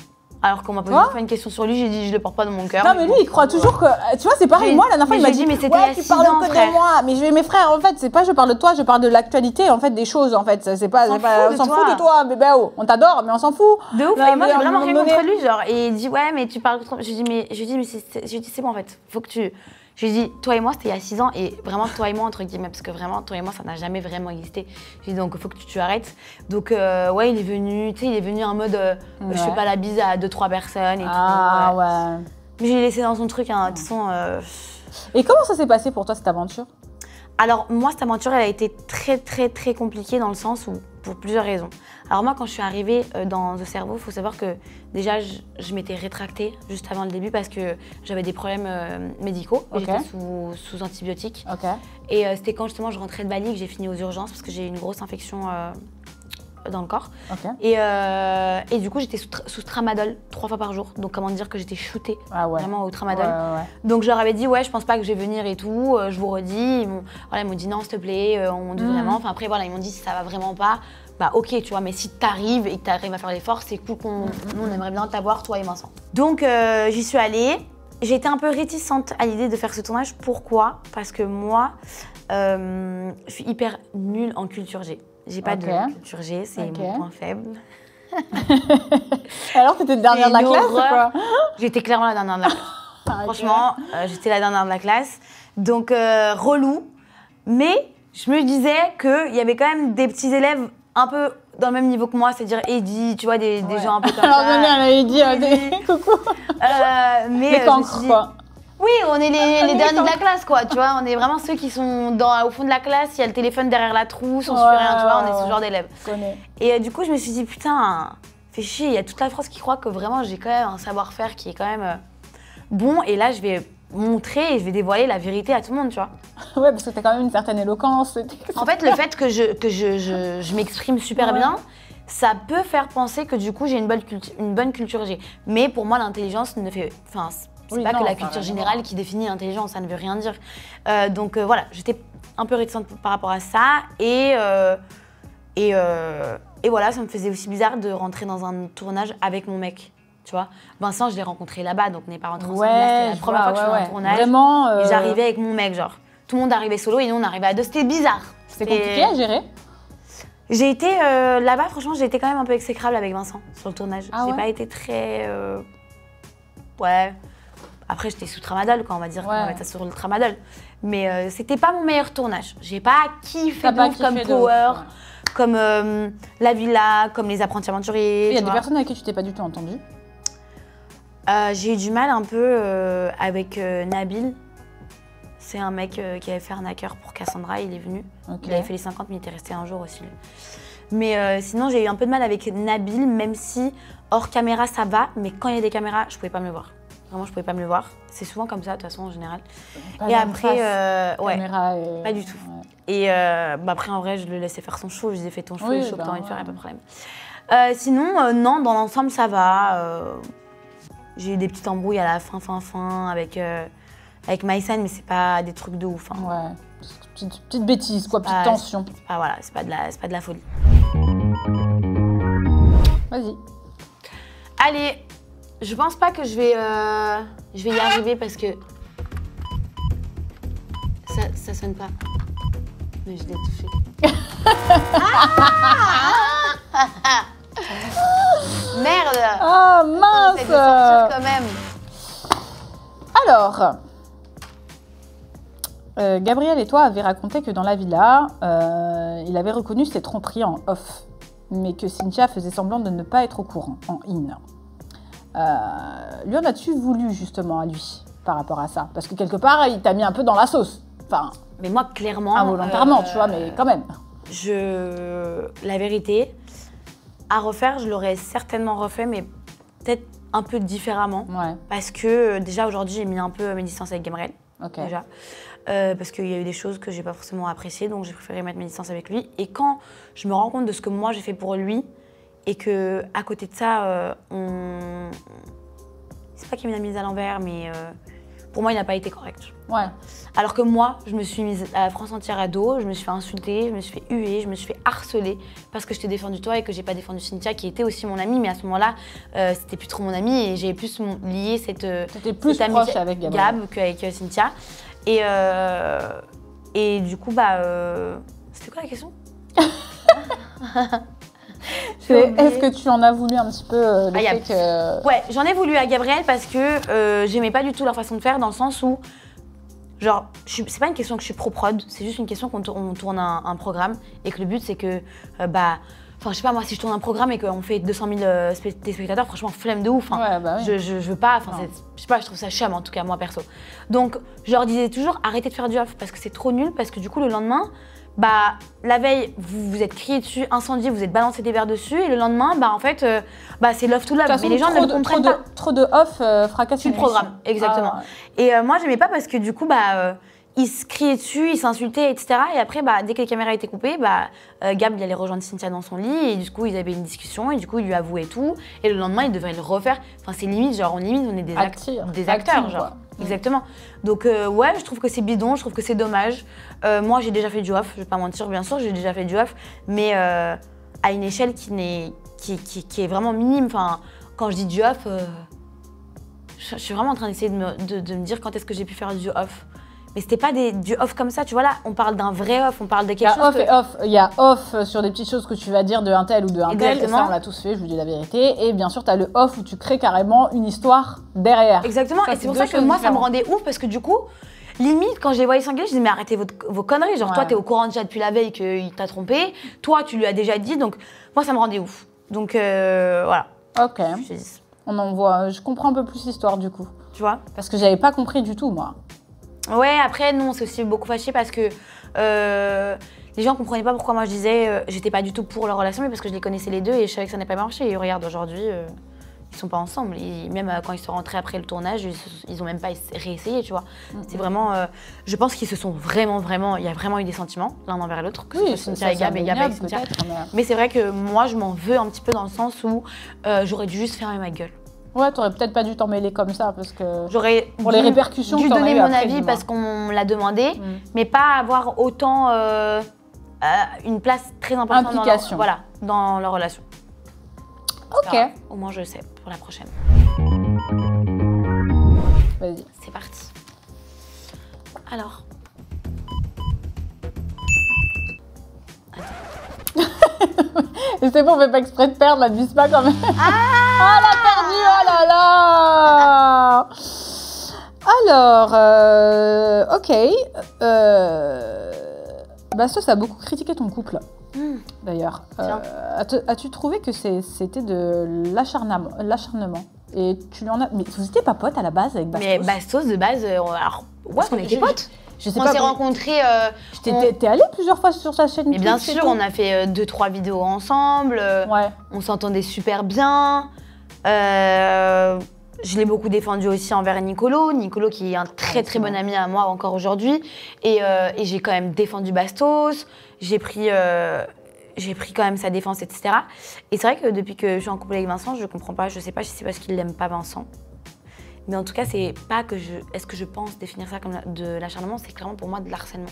Alors qu'on m'a posé une question sur lui, j'ai dit je le porte pas dans mon cœur. Non mais lui il croit toujours que... Tu vois c'est pareil, moi la dernière fois il m'a dit mais c'était il y a 6 ans, que de moi. Mais mes frères en fait c'est pas je parle de toi, je parle de l'actualité en fait des choses en fait. C'est pas, on s'en fout de toi bébé, on t'adore mais on s'en fout. De ouf, et moi j'ai vraiment rien contre lui genre. Et il dit ouais mais tu parles trop... Je dis mais c'est bon en fait, faut que tu... Je lui ai dit, toi et moi, c'était il y a 6 ans, et vraiment, toi et moi, entre guillemets, parce que vraiment, toi et moi, ça n'a jamais vraiment existé. Je lui ai dit, donc, il faut que tu arrêtes. Donc, ouais, il est venu, tu sais, il est venu en mode, je fais pas la bise à 2-3 personnes et tout. Ah ouais. Mais je l'ai laissé dans son truc, hein, de toute façon. Et comment ça s'est passé pour toi, cette aventure? Alors moi, cette aventure, elle a été très compliquée dans le sens où, pour plusieurs raisons. Alors moi, quand je suis arrivée dans The Cerveau, il faut savoir que déjà, je m'étais rétractée juste avant le début parce que j'avais des problèmes médicaux. Okay. J'étais sous antibiotiques. Okay. Et c'était quand justement je rentrais de Bali que j'ai fini aux urgences parce que j'ai eu une grosse infection dans le corps. Okay. Et du coup, j'étais sous tramadol 3 fois par jour. Donc, comment dire que j'étais shootée vraiment au tramadol. Donc, je leur avais dit, ouais, je pense pas que je vais venir et tout. Je vous redis. Ils m'ont dit, non, s'il te plaît, on dit vraiment. Enfin, après, voilà, ils m'ont dit, si ça va vraiment pas, bah, ok, tu vois, mais si t'arrives et que t'arrives à faire l'effort, c'est cool nous, on aimerait bien t'avoir, toi et Vincent. Donc, j'y suis allée. J'ai été un peu réticente à l'idée de faire ce tournage. Pourquoi? Parce que moi, je suis hyper nulle en culture G. J'ai pas de culture G, c'est mon point faible. Alors, t'étais dernière de la classe ou quoi? J'étais clairement la dernière de la classe. Franchement, j'étais la dernière de la classe. Donc, relou. Mais je me disais qu'il y avait quand même des petits élèves un peu dans le même niveau que moi, c'est-à-dire Eddie, tu vois, des gens un peu comme alors, ça. Alors, Eddie, coucou. Mais cancres, quoi. Oui, on est les derniers de la classe, quoi, tu vois. On est vraiment ceux qui sont au fond de la classe, il y a le téléphone derrière la trousse, on se fait rien, tu vois, on est ce genre d'élèves. Et du coup, je me suis dit, putain, fais chier, il y a toute la France qui croit que vraiment j'ai quand même un savoir-faire qui est quand même bon. Et là, je vais montrer et je vais dévoiler la vérité à tout le monde, tu vois. Ouais, parce que t'as quand même une certaine éloquence. En fait, le fait que je m'exprime super bien, ça peut faire penser que du coup, j'ai une bonne culture G. Mais pour moi, l'intelligence ne fait... Enfin, c'est pas que la culture générale qui définit l'intelligence, ça ne veut rien dire. Donc voilà, j'étais un peu réticente par rapport à ça. Et voilà, ça me faisait aussi bizarre de rentrer dans un tournage avec mon mec. Tu vois, Vincent, je l'ai rencontré là-bas, donc on n'est pas rentrés ensemble. C'était la première fois que je fais un tournage. Vraiment, et j'arrivais avec mon mec, genre. Tout le monde arrivait solo et nous, on arrivait à deux. C'était bizarre. C'était compliqué à gérer? J'ai été là-bas, franchement, j'ai été quand même un peu exécrable avec Vincent sur le tournage. J'ai pas été très... Ouais... Après, j'étais sous tramadol, quoi, on va dire, on va mettre ça sur le tramadol. Mais c'était pas mon meilleur tournage. J'ai pas kiffé comme Power, comme La Villa, comme Les Apprentis Aventuriers. Il y a des personnes avec qui tu t'es pas du tout entendue? J'ai eu du mal un peu avec Nabil. C'est un mec qui avait fait Arnaqueur pour Cassandra, il est venu. Il avait fait les 50, mais il était resté un jour aussi. Mais sinon, j'ai eu un peu de mal avec Nabil, même si hors caméra, ça va. Mais quand il y a des caméras, je pouvais pas me le voir. Vraiment, je pouvais pas me le voir. C'est souvent comme ça, de toute façon, en général. Pas et après, pas du tout. Et après, en vrai, je le laissais faire son show. Je disais, fais ton show, le show que t'as envie de faire, y a pas de problème. Sinon, non, dans l'ensemble, ça va. J'ai eu des petites embrouilles à la fin avec Maïsen, mais c'est pas des trucs de ouf. Hein. Ouais, petite bêtise, quoi, petite tension. Voilà, c'est pas de la folie. Vas-y. Allez. Je pense pas que je vais y arriver parce que ça sonne pas. Mais je l'ai touché. Merde. Ah mince. Ça de sortir quand même. Alors, Gabriel et toi avez raconté que dans la villa, il avait reconnu ses tromperies en off, mais que Cynthia faisait semblant de ne pas être au courant, en in. Lui en as-tu voulu justement à lui par rapport à ça? Parce que quelque part, il t'a mis un peu dans la sauce. Enfin, mais moi, clairement... Involontairement, tu vois, mais quand même. La vérité, à refaire, je l'aurais certainement refait, mais peut-être un peu différemment. Ouais. Parce que déjà, aujourd'hui, j'ai mis un peu mes distances avec Gabriel. Déjà. Parce qu'il y a eu des choses que j'ai pas forcément appréciées, donc j'ai préféré mettre mes distances avec lui. Et quand je me rends compte de ce que moi, j'ai fait pour lui, et que à côté de ça, c'est pas qu'il m'a mise à l'envers, mais pour moi, il n'a pas été correct. Ouais. Alors que moi, je me suis mise à la France entière à dos, je me suis fait insulter, je me suis fait huer, je me suis fait harceler parce que je t'ai défendu toi et que j'ai pas défendu Cynthia, qui était aussi mon amie, mais à ce moment-là, c'était plus trop mon amie et j'ai plus lié cette proche avec Gab qu'avec Cynthia. Et du coup, c'était quoi la question? Est-ce que tu en as voulu un petit peu le fait que... Ouais, j'en ai voulu à Gabriel parce que j'aimais pas du tout leur façon de faire, dans le sens où, genre, c'est pas une question que je suis pro-prod, c'est juste une question qu'on tourne un programme et que le but c'est que Enfin, je sais pas, moi, si je tourne un programme et qu'on fait 200 000 téléspectateurs, franchement, flemme de ouf. Hein. Ouais, bah oui. Je veux pas, enfin, je sais pas, je trouve ça chum en tout cas, moi perso. Donc, je leur disais toujours, arrêtez de faire du off parce que c'est trop nul, parce que du coup, le lendemain, bah, la veille, vous vous êtes crié dessus, incendié, vous êtes balancé des verres dessus, et le lendemain, bah, en fait, bah, c'est love to love. Mais les gens ne le comprennent pas. Trop de off fracasse le programme, exactement. Ah, ouais. Et moi, j'aimais pas parce que du coup, bah, ils se criaient dessus, ils s'insultaient, etc. Et après, bah, dès que les caméras étaient coupées, bah, Gab, il allait rejoindre Cynthia dans son lit, et du coup, ils avaient une discussion, et du coup, il lui avouait tout. Et le lendemain, il devrait le refaire. Enfin, c'est limite, genre, on est des acteurs, genre. Exactement. Donc, ouais, je trouve que c'est bidon, je trouve que c'est dommage. Moi, j'ai déjà fait du off, je vais pas mentir, bien sûr, j'ai déjà fait du off, mais à une échelle qui est vraiment minime. Enfin, quand je dis du off, je suis vraiment en train d'essayer de me dire quand est-ce que j'ai pu faire du off. Mais c'était pas du off comme ça, tu vois là, on parle d'un vrai off, on parle de quelque chose. Il y a off sur des petites choses que tu vas dire de un tel ou de un tel, et ça on l'a tous fait, je vous dis la vérité. Et bien sûr, tu as le off où tu crées carrément une histoire derrière. Exactement, et c'est pour ça que moi ça me rendait ouf parce que du coup, limite quand je les voyais s'engueuler, je disais mais arrêtez vos conneries, genre toi t'es au courant déjà depuis la veille qu'il t'a trompé, toi tu lui as déjà dit, donc moi ça me rendait ouf. Donc voilà. Ok. Je comprends un peu plus l'histoire du coup. Tu vois? Parce que j'avais pas compris du tout moi. Ouais, après, nous, on s'est aussi beaucoup fâchés parce que les gens comprenaient pas pourquoi moi je disais j'étais pas du tout pour leur relation, mais parce que je les connaissais les deux et je savais que ça n'avait pas marché. Et regarde, aujourd'hui, ils sont pas ensemble. Et même quand ils sont rentrés après le tournage, ils ont même pas réessayé, tu vois. C'est vraiment. Je pense qu'ils se sont vraiment. Il y a vraiment eu des sentiments l'un envers l'autre. Que oui, Cynthia et Gab et Gab avec Cynthia. Mais c'est vrai que moi, je m'en veux un petit peu dans le sens où j'aurais dû juste fermer ma gueule. Ouais, t'aurais peut-être pas dû t'en mêler comme ça parce que j'aurais pour les répercussions dû donner mon avis parce qu'on me l'a demandé, mais pas avoir autant une place très importante dans leur relation. Ok. Alors, au moins je sais pour la prochaine. Vas-y. C'est parti. Alors. Et c'est bon, on fait pas exprès de perdre, la dis pas quand même. Ah, elle a perdu, oh là là. Alors, ok. Bah ça a beaucoup critiqué ton couple, d'ailleurs. As-tu trouvé que c'était de l'acharnement? Et tu lui en as... Mais vous étiez pas potes à la base avec Bastos? Mais Bastos, de base, alors, ouais, on était potes. Je sais on s'est rencontrés. T'es allée plusieurs fois sur sa chaîne Twitch? Mais bien sûr, on a fait 2-3 vidéos ensemble. Ouais. On s'entendait super bien. Je l'ai beaucoup défendu aussi envers Nicolo. Nicolo qui est un très bon ami à moi encore aujourd'hui. Et j'ai quand même défendu Bastos. J'ai pris quand même sa défense, etc. Et c'est vrai que depuis que je suis en couple avec Vincent, je comprends pas. Je sais pas si c'est parce qu'il l'aime pas Vincent. Mais en tout cas, c'est pas que est-ce que je pense définir ça comme de l'acharnement, c'est clairement pour moi de l'harcèlement.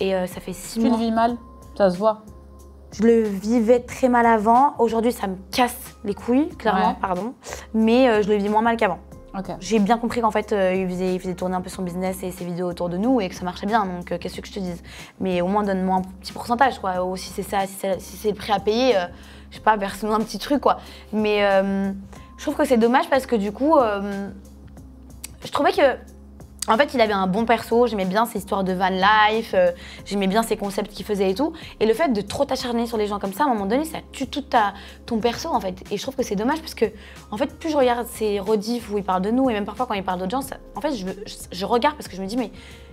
Et ça fait 6 mois. Tu le vis mal? Ça se voit. Je le vivais très mal avant. Aujourd'hui, ça me casse les couilles, clairement, pardon. Mais je le vis moins mal qu'avant. Okay. J'ai bien compris qu'en fait, il faisait tourner un peu son business et ses vidéos autour de nous et que ça marchait bien. Donc, qu'est-ce que je te dise? Mais au moins, donne-moi un petit pourcentage, quoi. Ou si c'est ça, si c'est le prix à payer, je sais pas, verse-nous un petit truc, quoi. Mais je trouve que c'est dommage parce que du coup, je trouvais que, en fait, il avait un bon perso, j'aimais bien ses histoires de van life, j'aimais bien ses concepts qu'il faisait et tout. Et le fait de trop t'acharner sur les gens comme ça, à un moment donné, ça tue tout ton perso, en fait. Et je trouve que c'est dommage parce que, en fait, plus je regarde ces rediffs où il parle de nous, et même parfois quand il parle d'autres gens, en fait, je regarde parce que je me dis, mais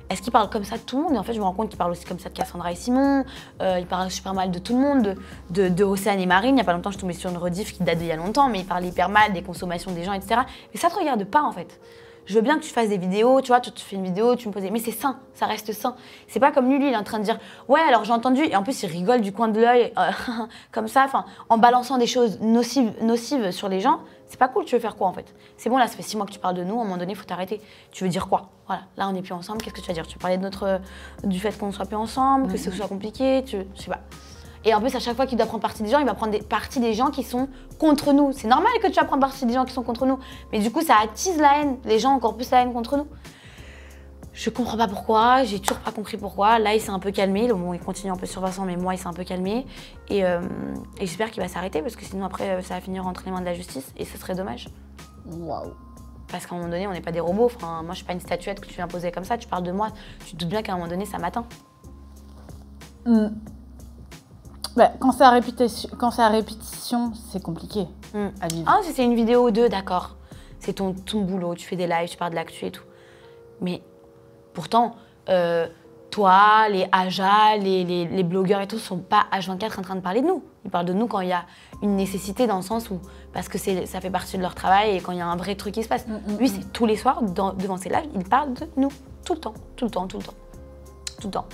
est-ce qu'il parle comme ça de tout le monde? Et en fait, je me rends compte qu'il parle aussi comme ça de Cassandra et Simon, il parle super mal de tout le monde, de Océane et Marine. Il n'y a pas longtemps, je suis tombée sur une rediff qui date d'il y a longtemps, mais il parle hyper mal des consommations des gens, etc. Mais ça te regarde pas, en fait. Je veux bien que tu fasses des vidéos, tu vois, tu fais une vidéo, tu me poses... Mais c'est sain, ça reste sain. C'est pas comme lui, il est en train de dire « Ouais, alors j'ai entendu... » Et en plus, il rigole du coin de l'œil, comme ça, en balançant des choses nocives sur les gens. C'est pas cool, tu veux faire quoi, en fait? C'est bon, là, ça fait 6 mois que tu parles de nous, à un moment donné, il faut t'arrêter. Tu veux dire quoi? Voilà, là, on n'est plus ensemble, qu'est-ce que tu vas dire? Tu veux parler du fait qu'on ne soit plus ensemble, que ce soit compliqué, je sais pas. Et en plus, à chaque fois qu'il doit prendre parti des gens, il va prendre partie des gens qui sont contre nous. C'est normal que tu vas prendre partie des gens qui sont contre nous. Mais du coup, ça attise la haine. Les gens ont encore plus la haine contre nous. Je comprends pas pourquoi, j'ai toujours pas compris pourquoi. Là, il s'est un peu calmé. Bon, il continue un peu sur Vincent, mais moi, il s'est un peu calmé. Et j'espère qu'il va s'arrêter parce que sinon, après, ça va finir entre les mains de la justice. Et ce serait dommage. Waouh. Parce qu'à un moment donné, on n'est pas des robots. Enfin, moi, je suis pas une statuette que tu viens poser comme ça. Tu parles de moi. Tu te doutes bien qu'à un moment donné, ça m'atteint. Bah, quand c'est à répétition, c'est compliqué à vivre. Ah, si c'est une vidéo ou deux, d'accord. C'est ton boulot, tu fais des lives, tu parles de l'actu et tout. Mais pourtant, toi, les Aja, les blogueurs et tout, sont pas H24 en train de parler de nous. Ils parlent de nous quand il y a une nécessité, dans le sens où, parce que ça fait partie de leur travail et quand il y a un vrai truc qui se passe. Lui, c'est tous les soirs, devant ses lives, il parle de nous. Tout le temps, tout le temps, tout le temps. Tout le temps.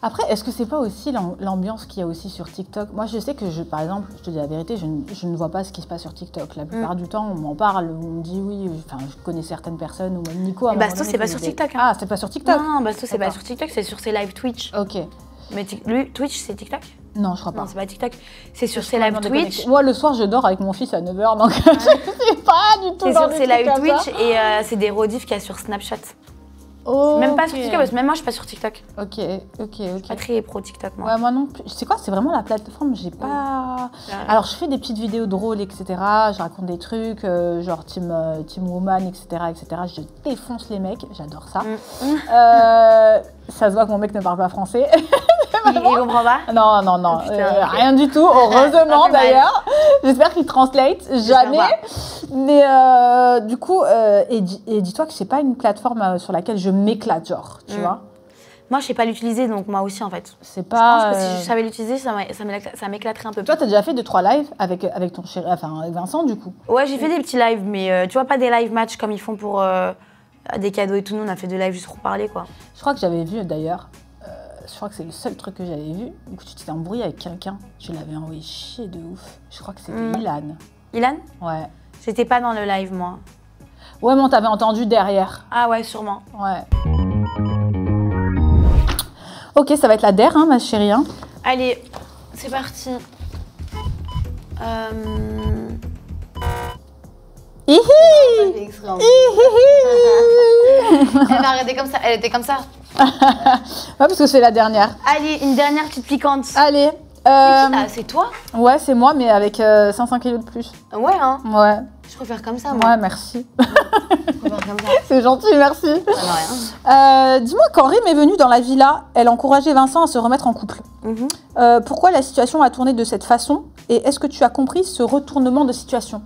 Après, est-ce que c'est pas aussi l'ambiance qu'il y a aussi sur TikTok? Moi, je sais que, par exemple, je te dis la vérité, je ne vois pas ce qui se passe sur TikTok. La plupart du temps, on m'en parle, on me dit oui, enfin, je connais certaines personnes, ou même Nico. Basto, c'est pas sur TikTok. Hein. Ah, c'est pas sur TikTok? Non, Basto, c'est pas sur TikTok, c'est sur ses lives Twitch. Ok. Mais lui, Twitch, c'est TikTok? Non, je crois pas. Non, c'est pas TikTok. C'est sur ses lives Twitch. Moi, le soir, je dors avec mon fils à 9h, donc je sais pas du tout. C'est sur ses lives Twitch et c'est des rediffs qu'il y a sur Snapchat. Oh, même pas sur TikTok, parce que même moi je suis pas sur TikTok. Ok. Je suis pas très pro TikTok moi. Ouais, moi non plus. C'est quoi? C'est vraiment la plateforme, j'ai pas... Alors je fais des petites vidéos drôles, etc. Je raconte des trucs, genre Team Woman, etc., etc. Je défonce les mecs, j'adore ça. Ça se voit que mon mec ne parle pas français. Il comprend pas? Non, non, non, rien du tout, heureusement d'ailleurs. J'espère qu'il translate, jamais. Mais du coup, et dis-toi que c'est pas une plateforme sur laquelle je m'éclate, genre, tu vois. Moi, je sais pas l'utiliser, donc moi aussi en fait. C'est pas... Je pense que si je savais l'utiliser, ça m'éclaterait un peu plus. Toi, t'as déjà fait 2-3 lives avec ton chéri, enfin avec Vincent, du coup? Ouais, j'ai fait des petits lives, mais tu vois, pas des live match comme ils font pour des cadeaux et tout. Nous, on a fait des lives juste pour parler, quoi. Je crois que j'avais vu d'ailleurs. Je crois que c'est le seul truc que j'avais vu, où tu t'étais embrouillé avec quelqu'un. Tu l'avais envoyé chier de ouf. Je crois que c'était Ilan. Ilan? Ouais. J'étais pas dans le live, moi. Ouais, mais on t'avait entendu derrière. Ah ouais, sûrement. Ouais. Ok, ça va être la DER, hein, ma chérie. Hein. Allez, c'est parti. Hihi. Elle m'a arrêté comme ça, elle était comme ça. Ouais, parce que c'est la dernière. Allez, une dernière petite piquante. Allez. C'est toi? Ouais, c'est moi, mais avec 500 kilos de plus. Ouais, hein? Ouais. Je préfère comme ça, moi. Ouais, merci. Je préfère comme ça. C'est gentil, merci. Rien. Dis-moi, quand Rim est venue dans la villa, elle encourageait Vincent à se remettre en couple. Pourquoi la situation a tourné de cette façon? Et est-ce que tu as compris ce retournement de situation?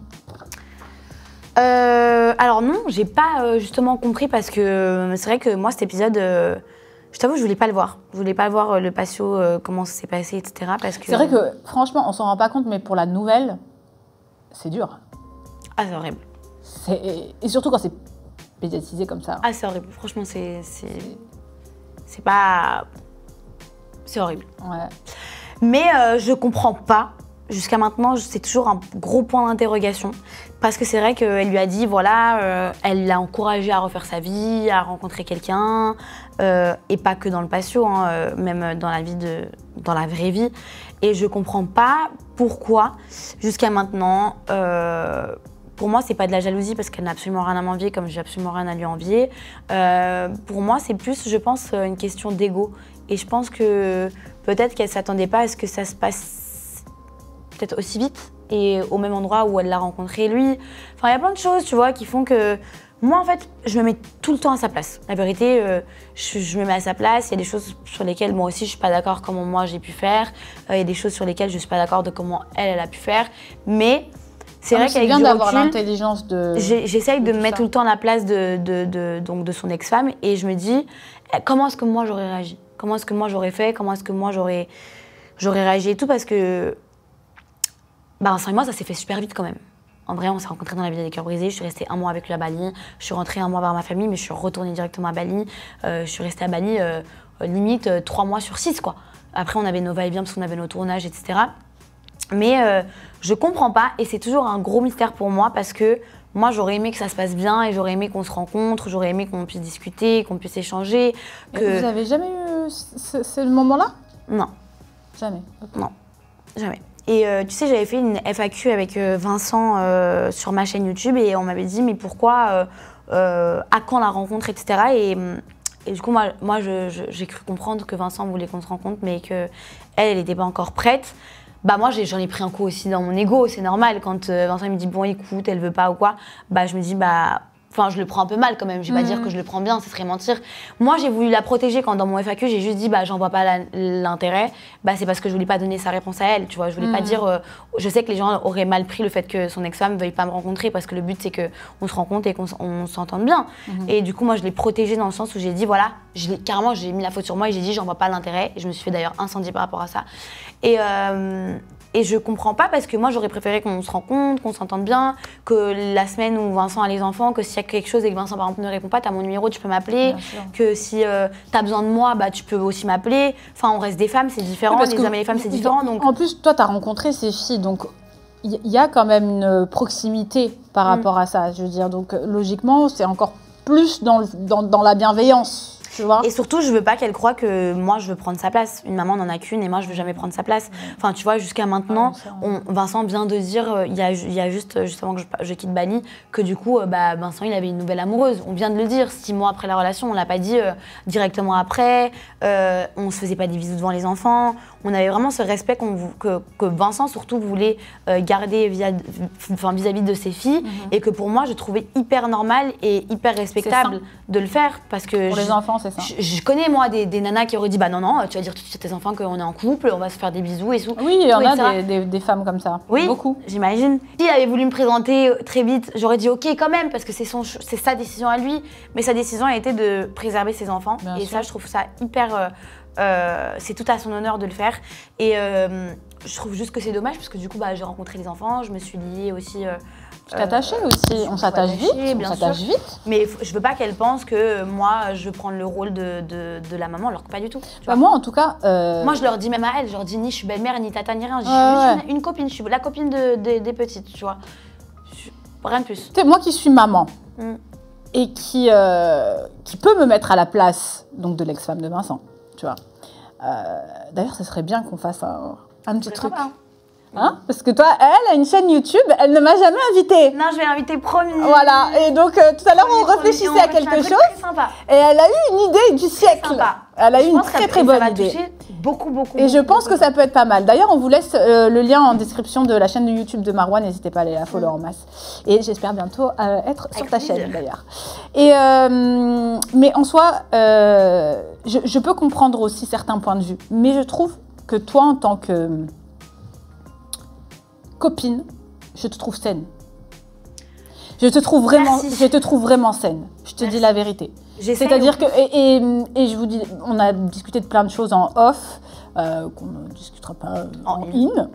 Alors non, j'ai pas justement compris parce que c'est vrai que moi, cet épisode... je t'avoue, je voulais pas le voir. Je voulais pas voir le patio, comment ça s'est passé, etc. Parce que... C'est vrai que, franchement, on s'en rend pas compte, mais pour la nouvelle, c'est dur. Ah, c'est horrible. Et surtout quand c'est médiatisé comme ça. Ah, c'est horrible. Franchement, c'est pas... C'est horrible. Ouais. Mais je comprends pas. Jusqu'à maintenant, c'est toujours un gros point d'interrogation. Parce que c'est vrai qu'elle lui a dit, voilà, elle l'a encouragé à refaire sa vie, à rencontrer quelqu'un. Et pas que dans le patio, hein, même dans la vraie vie. Et je comprends pas pourquoi, jusqu'à maintenant, pour moi, c'est pas de la jalousie parce qu'elle n'a absolument rien à m'envier, comme j'ai absolument rien à lui envier. Pour moi, c'est plus, je pense, une question d'ego. Et je pense que peut-être qu'elle s'attendait pas à ce que ça se passe peut-être aussi vite et au même endroit où elle l'a rencontré lui. Enfin, il y a plein de choses, tu vois, qui font que moi, en fait, je me mets tout le temps à sa place. La vérité, je me mets à sa place. Il y a des choses sur lesquelles moi aussi, je suis pas d'accord comment moi j'ai pu faire. Il y a des choses sur lesquelles je suis pas d'accord de comment elle a pu faire. Mais c'est vrai qu'avec du recul, d'avoir l'intelligence de... J'essaye de me mettre tout le temps à la place de son ex-femme et je me dis, comment est-ce que moi j'aurais réagi? Comment est-ce que moi j'aurais fait? Comment est-ce que moi j'aurais réagi et tout? Parce que Vincent et moi, ça s'est fait super vite quand même. En vrai, on s'est rencontrés dans la villa des cœurs brisés. Je suis restée 1 mois avec lui à Bali. Je suis rentrée 1 mois vers ma famille, mais je suis retournée directement à Bali. Je suis restée à Bali limite 3 mois sur 6, quoi. Après, on avait nos va-et-vient parce qu'on avait nos tournages, etc. Mais je comprends pas et c'est toujours un gros mystère pour moi parce que moi, j'aurais aimé que ça se passe bien et j'aurais aimé qu'on se rencontre, j'aurais aimé qu'on puisse discuter, qu'on puisse échanger. Que... Vous avez jamais eu ce moment-là? Non. Jamais? Okay. Non, jamais. Et tu sais, j'avais fait une FAQ avec Vincent sur ma chaîne YouTube et on m'avait dit mais pourquoi, à quand la rencontre, etc. Et du coup, moi j'ai cru comprendre que Vincent voulait qu'on se rencontre mais qu'elle n'était pas encore prête. Bah moi, j'en ai pris un coup aussi dans mon ego, c'est normal. Quand Vincent me dit bon écoute, elle veut pas ou quoi, bah je me dis bah Enfin, je le prends un peu mal quand même, je vais pas dire que je le prends bien, ce serait mentir. Moi, j'ai voulu la protéger quand dans mon FAQ, j'ai juste dit, bah, j'en vois pas l'intérêt. Bah, c'est parce que je voulais pas donner sa réponse à elle, tu vois. Je voulais pas dire, je sais que les gens auraient mal pris le fait que son ex-femme veuille pas me rencontrer parce que le but, c'est qu'on se rencontre et qu'on s'entende bien. Et du coup, moi, je l'ai protégée dans le sens où j'ai dit, voilà, carrément, j'ai mis la faute sur moi et j'ai dit, j'en vois pas l'intérêt. Et je me suis fait d'ailleurs incendier par rapport à ça. Et je comprends pas parce que moi j'aurais préféré qu'on se rencontre, qu'on s'entende bien, que la semaine où Vincent a les enfants, que s'il y a quelque chose et que Vincent par exemple ne répond pas, t'as mon numéro, tu peux m'appeler, que si t'as besoin de moi, bah tu peux aussi m'appeler. Enfin on reste des femmes, c'est différent, oui, les hommes et les femmes c'est différent. Donc... En plus toi t'as rencontré ces filles, donc il y a quand même une proximité par rapport à ça, je veux dire, donc logiquement c'est encore plus dans la bienveillance. Et surtout, je veux pas qu'elle croie que moi, je veux prendre sa place. Une maman n'en a qu'une et moi, je veux jamais prendre sa place. Enfin, tu vois, jusqu'à maintenant, Vincent vient de dire, il y a juste avant que je quitte Bali, que du coup, bah, Vincent, il avait une nouvelle amoureuse. On vient de le dire, 6 mois après la relation. On l'a pas dit directement après. On se faisait pas des bisous devant les enfants. On avait vraiment ce respect que Vincent, surtout, voulait garder vis-à-vis de ses filles. Et que pour moi, je trouvais hyper normal et hyper respectable de le faire. Parce que pour les enfants, c'est ça. Je connais, moi, des nanas qui auraient dit, bah non, tu vas dire tout de suite à tes enfants qu'on est en couple, on va se faire des bisous et tout. Oui, il y en a des femmes comme ça. Oui, beaucoup. J'imagine. S'il avait voulu me présenter très vite, j'aurais dit ok quand même, parce que c'est sa décision à lui. Mais sa décision a été de préserver ses enfants. Bien sûr. Ça, je trouve ça hyper... c'est tout à son honneur de le faire. Et je trouve juste que c'est dommage, parce que du coup, bah, j'ai rencontré les enfants, je me suis liée aussi... Tu t'es attachée aussi, on s'attache vite, Mais je veux pas qu'elle pense que moi, je veux prendre le rôle de la maman, alors que pas du tout. Bah moi, en tout cas... Moi, je leur dis même à elle, je leur dis ni je suis belle-mère, ni tata, ni rien. Je suis juste une copine, je suis la copine des petites, tu vois. Rien de plus. Tu sais, moi qui suis maman, et qui peut me mettre à la place donc, de l'ex-femme de Vincent, tu vois. D'ailleurs, ce serait bien qu'on fasse un petit truc. Hein? Parce que toi, elle a une chaîne YouTube, elle ne m'a jamais invitée. Non, je vais l'inviter promis. Voilà, et donc tout à l'heure on réfléchissait à quelque chose. Et elle a eu une idée du siècle. Elle a eu une très bonne idée. Beaucoup. Et je pense que ça peut être pas mal. D'ailleurs, on vous laisse le lien en description de la chaîne de YouTube de Marwa. N'hésitez pas à aller la follow en masse. Et j'espère bientôt être sur ta chaîne d'ailleurs. Et mais en soi, je peux comprendre aussi certains points de vue. Mais je trouve que toi, en tant que copine, je te trouve saine. Je te trouve vraiment saine. Je te dis la vérité. C'est-à-dire que, et je vous dis, on a discuté de plein de choses en off, qu'on ne discutera pas en in.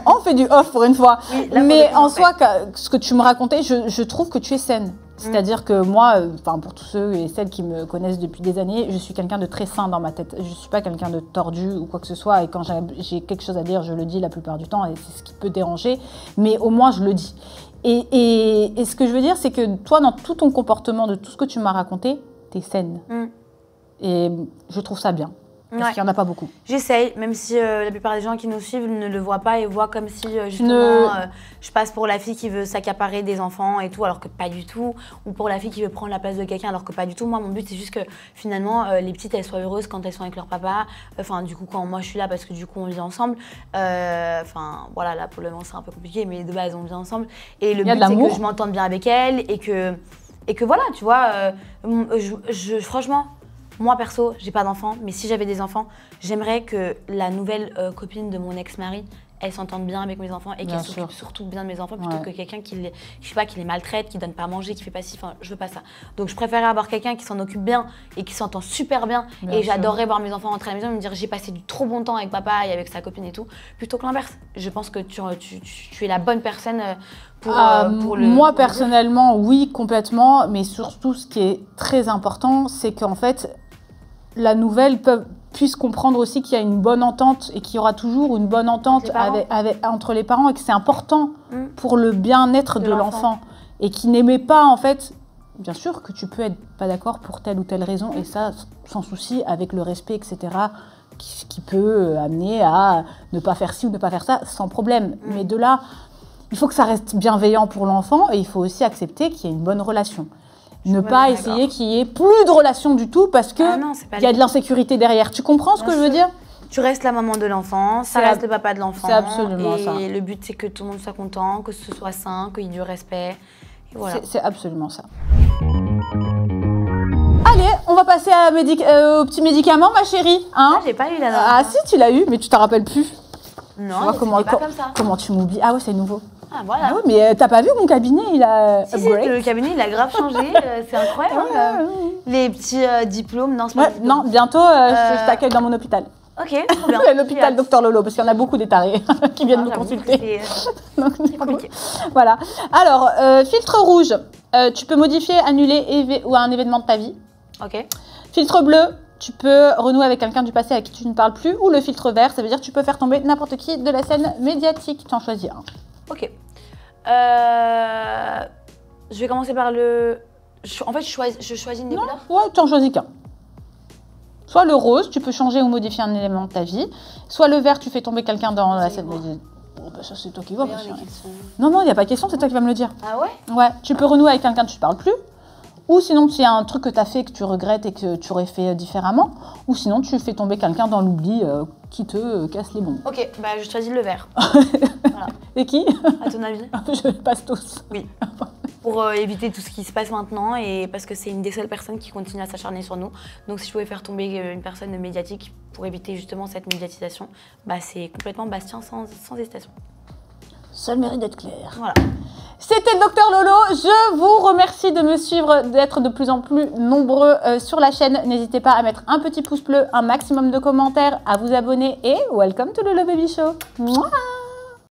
On fait du off pour une fois. Oui, mais en soi, ce que tu me racontais, je trouve que tu es saine. C'est-à-dire que moi, pour tous ceux et celles qui me connaissent depuis des années, je suis quelqu'un de très sain dans ma tête. Je ne suis pas quelqu'un de tordu ou quoi que ce soit. Et quand j'ai quelque chose à dire, je le dis la plupart du temps. Et c'est ce qui peut déranger. Mais au moins, je le dis. Et ce que je veux dire, c'est que toi, dans tout ton comportement, de tout ce que tu m'as raconté, tu es saine. Et je trouve ça bien. Parce qu'il n'y en a pas beaucoup. J'essaye, même si la plupart des gens qui nous suivent ne le voient pas et voient comme si justement je passe pour la fille qui veut s'accaparer des enfants et tout, alors que pas du tout. Ou pour la fille qui veut prendre la place de quelqu'un, alors que pas du tout. Moi, mon but, c'est juste que finalement, les petites, elles soient heureuses quand elles sont avec leur papa. Enfin, du coup, quand moi je suis là, parce que du coup, on vit ensemble. Enfin, voilà, là, pour le moment, c'est un peu compliqué, mais de base, on vit ensemble. Et le but, c'est que je m'entende bien avec elle et que voilà, tu vois, franchement... Moi, perso, j'ai pas d'enfants, mais si j'avais des enfants, j'aimerais que la nouvelle copine de mon ex-mari, elle s'entende bien avec mes enfants et qu'elle s'occupe surtout bien de mes enfants plutôt que quelqu'un qui les maltraite, qui donne pas à manger, qui fait pas ci, enfin, je veux pas ça. Donc, je préférerais avoir quelqu'un qui s'en occupe bien et qui s'entend super bien. Et j'adorerais voir mes enfants rentrer à la maison et me dire j'ai passé du trop bon temps avec papa et avec sa copine et tout, plutôt que l'inverse. Je pense que tu es la bonne personne pour le... Moi, personnellement, oui, complètement, mais surtout, ce qui est très important, c'est qu'en fait, la nouvelle puisse comprendre aussi qu'il y a une bonne entente et qu'il y aura toujours une bonne entente entre les parents et que c'est important pour le bien-être de l'enfant. Et qui n'aimait pas, en fait, bien sûr que tu peux être pas d'accord pour telle ou telle raison et ça, sans souci, avec le respect, etc., qui peut amener à ne pas faire ci ou ne pas faire ça, sans problème. Mais de là, il faut que ça reste bienveillant pour l'enfant et il faut aussi accepter qu'il y ait une bonne relation. Ne pas essayer qu'il y ait plus de relation du tout parce qu'il y a de l'insécurité derrière. Tu comprends ce que je veux dire? Tu restes la maman de l'enfant, ça reste le papa de l'enfant. C'est absolument ça. Et le but, c'est que tout le monde soit content, que ce soit sain, qu'il y ait du respect. Voilà. C'est absolument ça. Allez, on va passer au petit médicament, ma chérie. Hein, j'ai pas eu la Ah si, tu l'as eu, mais tu t'en rappelles plus. Non, vois mais pas comme ça. Comment tu m'oublies? Ah ouais, c'est nouveau. Ah voilà. Ah ouais, mais t'as pas vu mon cabinet, il a si, le cabinet, il a grave changé. C'est incroyable. Les petits diplômes, non, c'est pas non, bientôt, je t'accueille dans mon hôpital. Ok, trop bien. L'hôpital Dr Lolo, parce qu'il y en a beaucoup des tarés qui viennent nous consulter. C'est compliqué. Voilà. Alors, filtre rouge, tu peux modifier, annuler ou un événement de ta vie. Ok. Filtre bleu, tu peux renouer avec quelqu'un du passé avec qui tu ne parles plus. Ou le filtre vert, ça veut dire que tu peux faire tomber n'importe qui de la scène médiatique. Tu en choisis un. Ok. Je vais commencer par le... En fait, je choisis une des couleurs. Ouais, tu en choisis qu'un. Soit le rose, tu peux changer ou modifier un élément de ta vie. Soit le vert, tu fais tomber quelqu'un dans la scène médiatique. Oh, bah ça, c'est toi qui vois. Non, il n'y a pas de question, c'est toi qui vas me le dire. Ah ouais? Ouais, tu peux renouer avec quelqu'un que tu ne parles plus. Ou sinon, tu as un truc que tu as fait, que tu regrettes et que tu aurais fait différemment. Ou sinon, tu fais tomber quelqu'un dans l'oubli qui te casse les bonbons. Ok, bah je choisis le vert. Voilà. Et qui? À ton avis? Je passe tous. Oui. Pour éviter tout ce qui se passe maintenant et parce que c'est une des seules personnes qui continue à s'acharner sur nous. Donc si je pouvais faire tomber une personne médiatique pour éviter justement cette médiatisation, bah c'est complètement Bastien sans hésitation. Seul mérite d'être clair. Voilà. C'était le Dr Lolo. Je vous remercie de me suivre, d'être de plus en plus nombreux sur la chaîne. N'hésitez pas à mettre un petit pouce bleu, un maximum de commentaires, à vous abonner et welcome to Lolo Baby Show. Mouah.